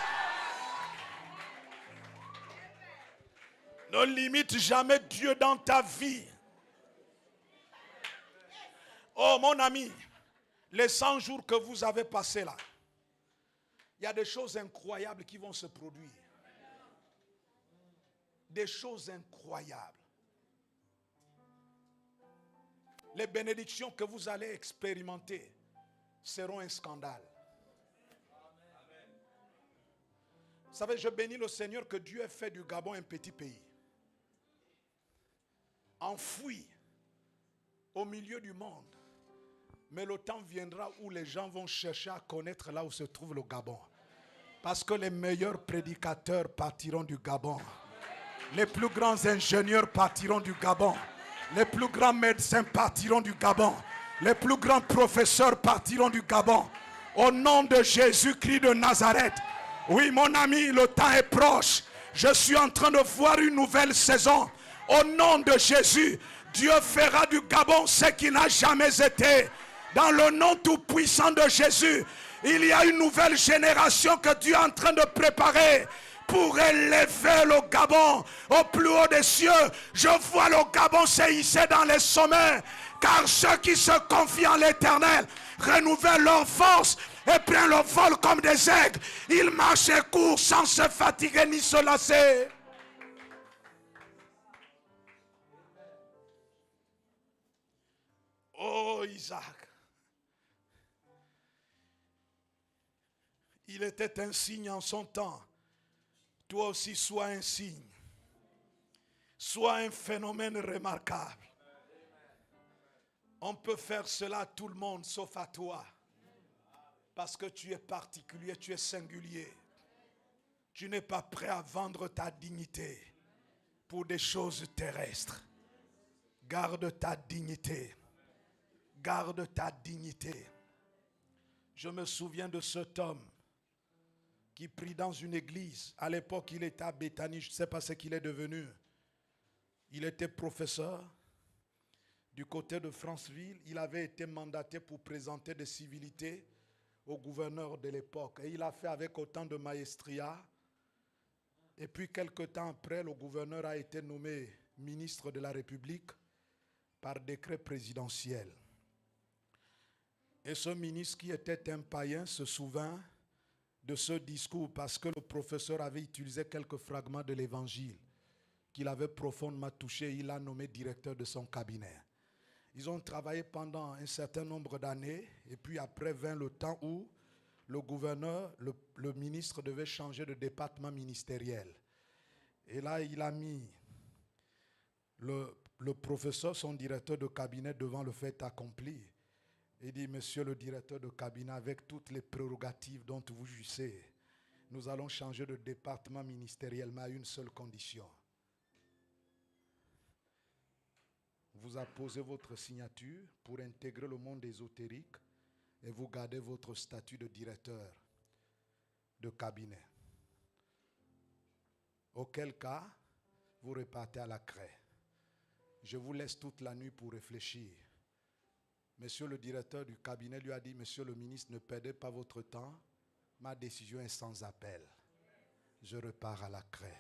Ne limite jamais Dieu dans ta vie. Oh mon ami, les 100 jours que vous avez passés là, il y a des choses incroyables qui vont se produire. Des choses incroyables. Les bénédictions que vous allez expérimenter seront un scandale. Vous savez, je bénis le Seigneur que Dieu ait fait du Gabon un petit pays. Enfoui au milieu du monde. Mais le temps viendra où les gens vont chercher à connaître là où se trouve le Gabon. Parce que les meilleurs prédicateurs partiront du Gabon. Les plus grands ingénieurs partiront du Gabon. Les plus grands médecins partiront du Gabon. Les plus grands professeurs partiront du Gabon. Au nom de Jésus-Christ de Nazareth. Oui, mon ami, le temps est proche. Je suis en train de voir une nouvelle saison. Au nom de Jésus, Dieu fera du Gabon ce qui n'a jamais été. Dans le nom tout-puissant de Jésus, il y a une nouvelle génération que Dieu est en train de préparer pour élever le Gabon au plus haut des cieux. Je vois le Gabon se hisser dans les sommets, car ceux qui se confient en l'Éternel renouvellent leur force et prennent le vol comme des aigles. Ils marchent et courent sans se fatiguer ni se lasser. Oh Isaac, il était un signe en son temps. Toi aussi sois un signe. Sois un phénomène remarquable. On peut faire cela à tout le monde sauf à toi. Parce que tu es particulier, tu es singulier. Tu n'es pas prêt à vendre ta dignité pour des choses terrestres. Garde ta dignité. Garde ta dignité. Je me souviens de cet homme qui prie dans une église. À l'époque, il était à Béthanie. Je ne sais pas ce qu'il est devenu. Il était professeur du côté de Franceville. Il avait été mandaté pour présenter des civilités au gouverneur de l'époque. Et il a fait avec autant de maestria. Et puis, quelque temps après, le gouverneur a été nommé ministre de la République par décret présidentiel. Et ce ministre qui était un païen se souvint de ce discours parce que le professeur avait utilisé quelques fragments de l'évangile qu'il avait profondément touché. Il l'a nommé directeur de son cabinet. Ils ont travaillé pendant un certain nombre d'années et puis après vint le temps où le gouverneur, le ministre devait changer de département ministériel. Et là, il a mis le professeur, son directeur de cabinet, devant le fait accompli. Il dit, monsieur le directeur de cabinet, avec toutes les prérogatives dont vous jouissez, nous allons changer de département ministériel, mais à une seule condition. Vous apposez votre signature pour intégrer le monde ésotérique et vous gardez votre statut de directeur de cabinet. Auquel cas, vous repartez à la craie. Je vous laisse toute la nuit pour réfléchir. Monsieur le directeur du cabinet lui a dit, monsieur le ministre, ne perdez pas votre temps. Ma décision est sans appel. Je repars à la craie.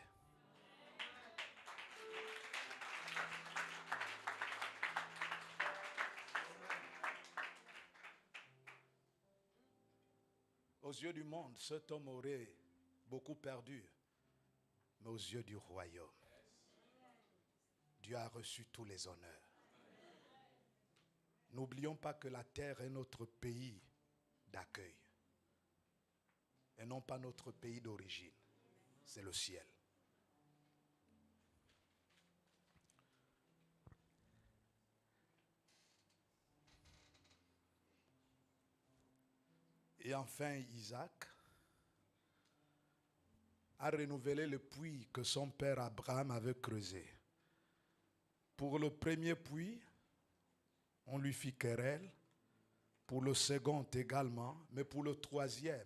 Aux yeux du monde, cet homme aurait beaucoup perdu. Mais aux yeux du royaume, Dieu a reçu tous les honneurs. N'oublions pas que la terre est notre pays d'accueil. Et non pas notre pays d'origine. C'est le ciel. Et enfin, Isaac a renouvelé le puits que son père Abraham avait creusé. Pour le premier puits, on lui fit querelle. Pour le second également. Mais pour le troisième,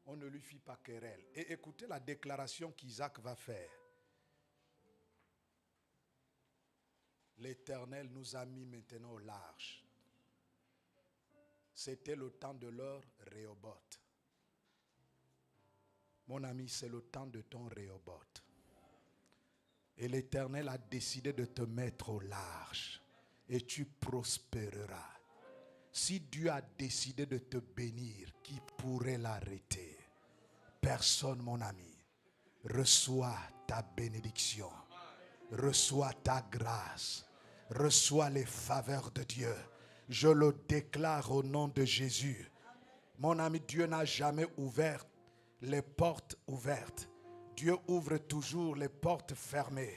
on ne lui fit pas querelle. Et écoutez la déclaration qu'Isaac va faire. L'Éternel nous a mis maintenant au large. C'était le temps de leur Rehoboth. Mon ami, c'est le temps de ton Rehoboth. Et l'Éternel a décidé de te mettre au large. Et tu prospéreras. Si Dieu a décidé de te bénir, qui pourrait l'arrêter? Personne, mon ami. Reçois ta bénédiction. Reçois ta grâce. Reçois les faveurs de Dieu. Je le déclare au nom de Jésus. Mon ami, Dieu n'a jamais ouvert les portes ouvertes. Dieu ouvre toujours les portes fermées.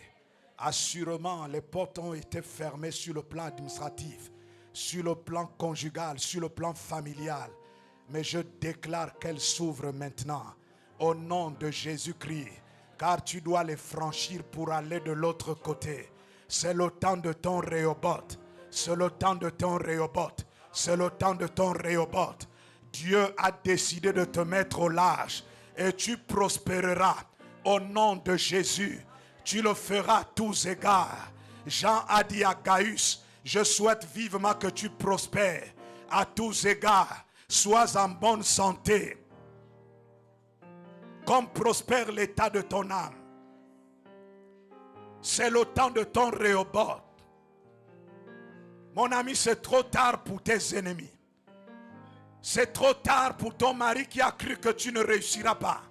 Assurément, les portes ont été fermées sur le plan administratif, sur le plan conjugal, sur le plan familial. Mais je déclare qu'elles s'ouvrent maintenant au nom de Jésus-Christ. Car tu dois les franchir pour aller de l'autre côté. C'est le temps de ton Rehoboth. C'est le temps de ton Rehoboth. C'est le temps de ton Rehoboth. Dieu a décidé de te mettre au large. Et tu prospéreras au nom de Jésus. Tu le feras à tous égards. Jean a dit à Gaius, je souhaite vivement que tu prospères à tous égards. Sois en bonne santé. Comme prospère l'état de ton âme. C'est le temps de ton Rehoboth. Mon ami, c'est trop tard pour tes ennemis. C'est trop tard pour ton mari qui a cru que tu ne réussiras pas.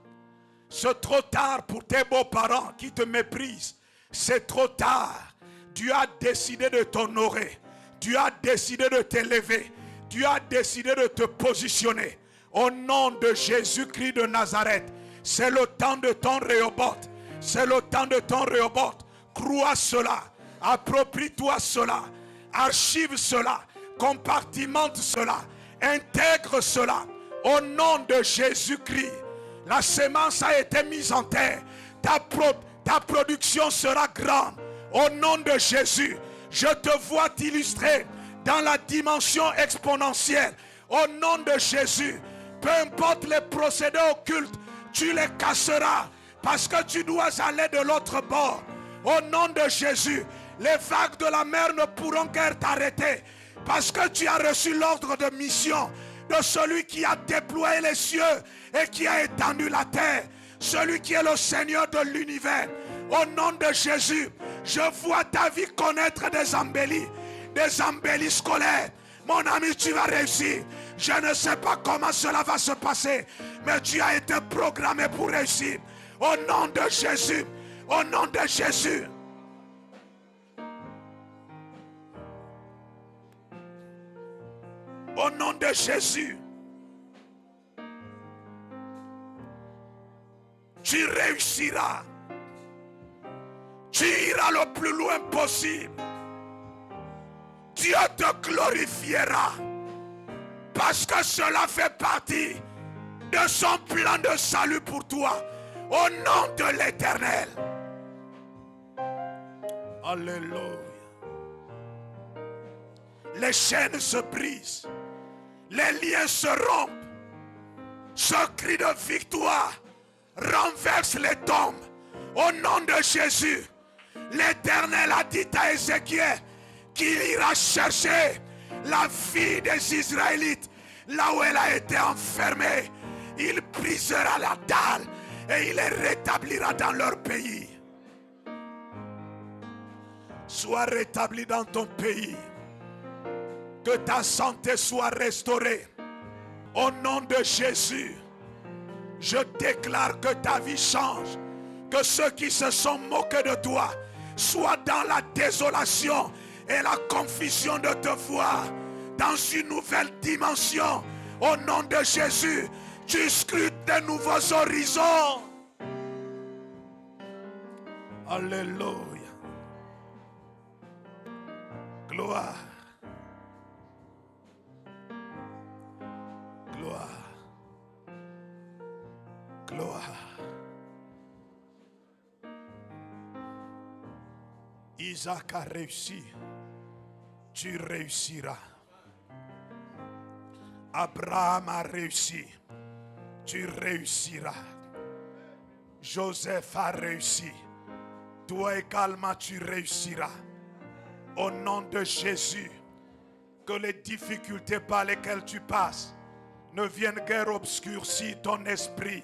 C'est trop tard pour tes beaux-parents qui te méprisent. C'est trop tard. Dieu a décidé de t'honorer. Dieu a décidé de t'élever. Dieu a décidé de te positionner. Au nom de Jésus-Christ de Nazareth. C'est le temps de ton Rehoboth. C'est le temps de ton Rehoboth. Crois cela. Approprie-toi cela. Archive cela. Compartimente cela. Intègre cela. Au nom de Jésus-Christ. La semence a été mise en terre. Ta production sera grande. Au nom de Jésus. Je te vois t'illustrer dans la dimension exponentielle. Au nom de Jésus. Peu importe les procédés occultes. Tu les casseras. Parce que tu dois aller de l'autre bord. Au nom de Jésus. Les vagues de la mer ne pourront guère t'arrêter. Parce que tu as reçu l'ordre de mission de celui qui a déployé les cieux et qui a étendu la terre. Celui qui est le Seigneur de l'univers. Au nom de Jésus, je vois ta vie connaître des embellis scolaires. Mon ami, tu vas réussir. Je ne sais pas comment cela va se passer, mais tu as été programmé pour réussir. Au nom de Jésus. Au nom de Jésus. Au nom de Jésus. Tu réussiras. Tu iras le plus loin possible. Dieu te glorifiera. Parce que cela fait partie de son plan de salut pour toi. Au nom de l'Éternel. Alléluia. Les chaînes se brisent. Les liens se rompent. Ce cri de victoire renverse les tombes. Au nom de Jésus, L'Éternel a dit à Ézéchiel qu'il ira chercher la fille des Israélites là où elle a été enfermée. Il brisera la dalle et il les rétablira dans leur pays. Sois rétabli dans ton pays. Que ta santé soit restaurée. Au nom de Jésus, je déclare que ta vie change. Que ceux qui se sont moqués de toi soient dans la désolation et la confusion de te voir dans une nouvelle dimension. Au nom de Jésus, tu scrutes de nouveaux horizons. Alléluia. Gloire. Gloire. Gloire. Isaac a réussi. Tu réussiras. Abraham a réussi. Tu réussiras. Joseph a réussi. Toi également tu réussiras. Au nom de Jésus, que les difficultés par lesquelles tu passes ne viennent guère obscurcir ton esprit,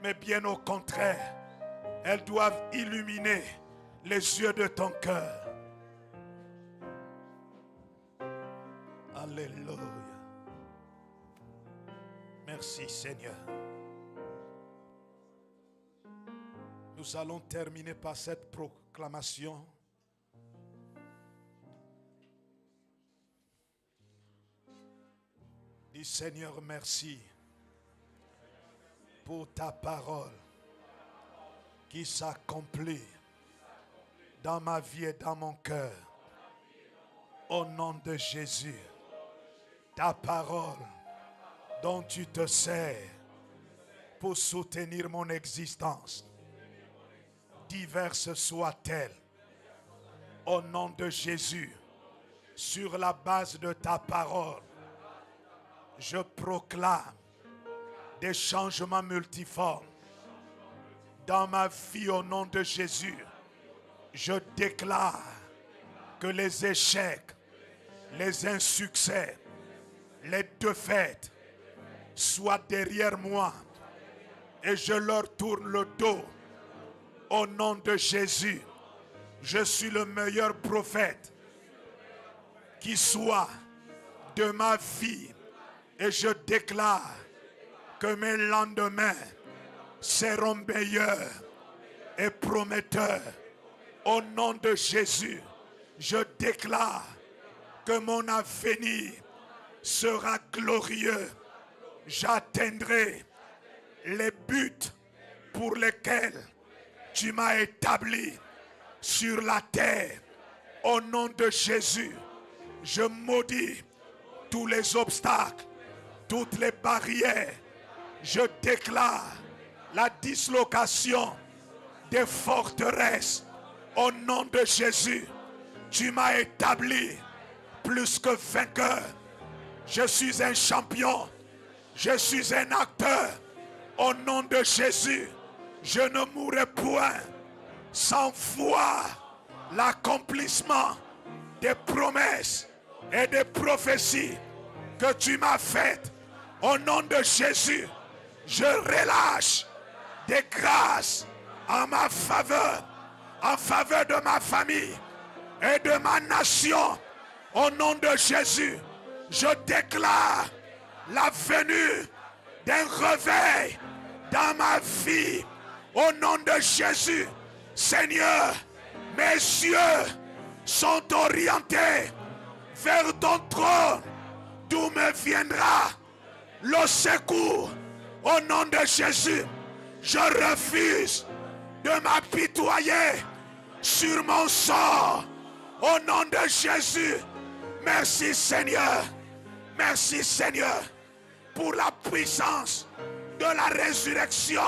mais bien au contraire, elles doivent illuminer les yeux de ton cœur. Alléluia. Merci Seigneur. Nous allons terminer par cette proclamation. Dis Seigneur, merci pour ta parole qui s'accomplit dans ma vie et dans mon cœur. Au nom de Jésus, ta parole dont tu te sers pour soutenir mon existence, diverses soient-elles, au nom de Jésus, sur la base de ta parole, je proclame des changements multiformes dans ma vie au nom de Jésus. Je déclare que les échecs, les insuccès, les défaites soient derrière moi et je leur tourne le dos. Au nom de Jésus, je suis le meilleur prophète qui soit de ma vie. Et je déclare que mes lendemains seront meilleurs et prometteurs. Au nom de Jésus, je déclare que mon avenir sera glorieux. J'atteindrai les buts pour lesquels tu m'as établi sur la terre. Au nom de Jésus, je maudis tous les obstacles, toutes les barrières. Je déclare la dislocation des forteresses. Au nom de Jésus, tu m'as établi plus que vainqueur. Je suis un champion. Je suis un acteur. Au nom de Jésus, je ne mourrai point sans voir l'accomplissement des promesses et des prophéties que tu m'as faites. Au nom de Jésus, je relâche des grâces en ma faveur, en faveur de ma famille et de ma nation. Au nom de Jésus, je déclare la venue d'un réveil dans ma vie. Au nom de Jésus, Seigneur, mes yeux sont orientés vers ton trône, d'où me viendra le secours. Au nom de Jésus, je refuse de m'apitoyer sur mon sort. Au nom de Jésus, merci Seigneur. Merci Seigneur pour la puissance de la résurrection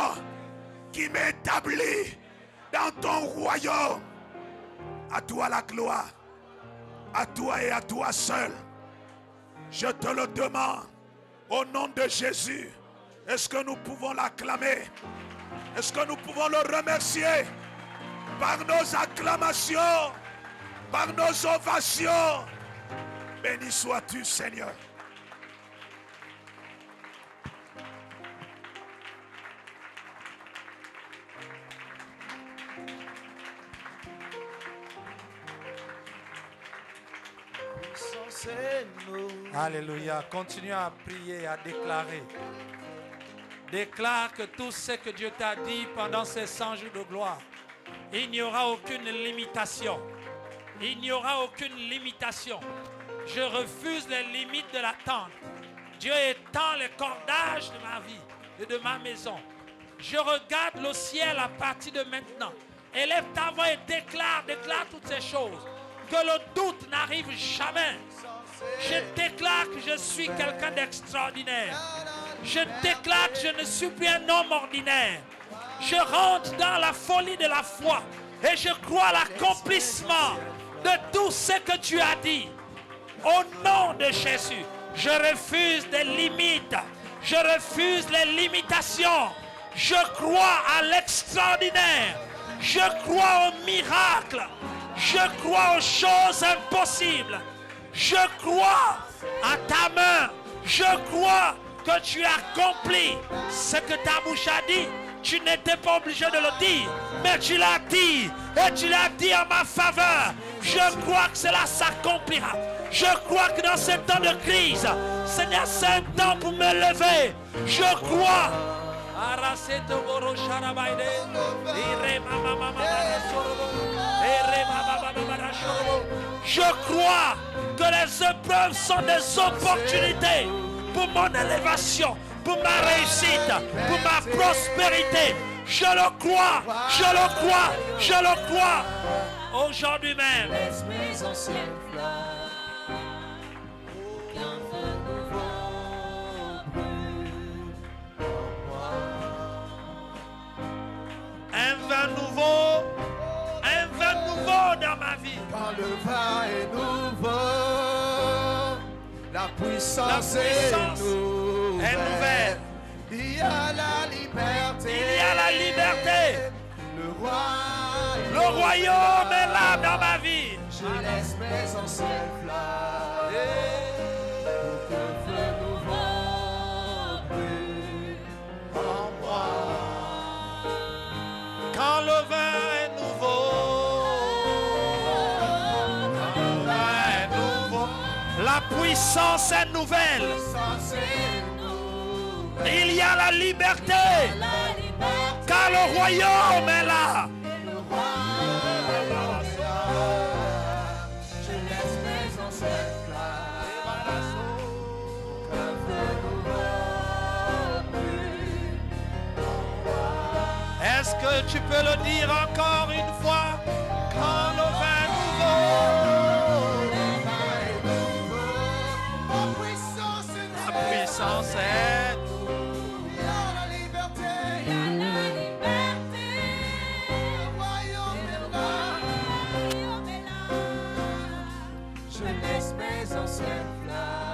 qui m'établit dans ton royaume. À toi la gloire, à toi et à toi seul. Je te le demande au nom de Jésus. Est-ce que nous pouvons l'acclamer? Est-ce que nous pouvons le remercier? par nos acclamations, par nos ovations. Béni sois-tu, Seigneur. Alléluia. Continue à prier, à déclarer. Déclare que tout ce que Dieu t'a dit pendant ces 100 jours de gloire, il n'y aura aucune limitation. Il n'y aura aucune limitation. Je refuse les limites de l'attente. Dieu étend les cordages de ma vie et de ma maison. Je regarde le ciel à partir de maintenant. Élève ta voix et déclare toutes ces choses. Que le doute n'arrive jamais. Je déclare que je suis quelqu'un d'extraordinaire. Je déclare que je ne suis plus un homme ordinaire. Je rentre dans la folie de la foi et je crois à l'accomplissement de tout ce que tu as dit. Au nom de Jésus, je refuse des limites. Je refuse les limitations. Je crois à l'extraordinaire. Je crois aux miracles. Je crois aux choses impossibles. Je crois à ta main. Je crois que tu as accompli ce que ta bouche a dit. Tu n'étais pas obligé de le dire, mais tu l'as dit. Et tu l'as dit en ma faveur. Je crois que cela s'accomplira. Je crois que dans ce temps de crise, Seigneur, c'est un temps pour me lever. Je crois. Je crois que les épreuves sont des opportunités pour mon élévation, pour ma réussite, pour ma prospérité. Je le crois, je le crois, je le crois. Aujourd'hui même. Un vin nouveau dans ma vie. Quand le vin est nouveau, la puissance est nouvelle. Il y a la liberté. Il y a la liberté. Le royaume est là dans ma vie. Je laisse mes anciennes flammes. Pour que feu nouveau brûle en moi. Quand le vin est nouveau, la puissance est nouvelle. Il y a la liberté, car le royaume est là. Je laisse mes anciennes flammes. Un feu nouveau brûle en moi. Est-ce que tu peux le dire encore une fois? Quand le vin est nouveau, la puissance est. Il y a la liberté. Le royaume est là. Je laisse mes anciennes flammes.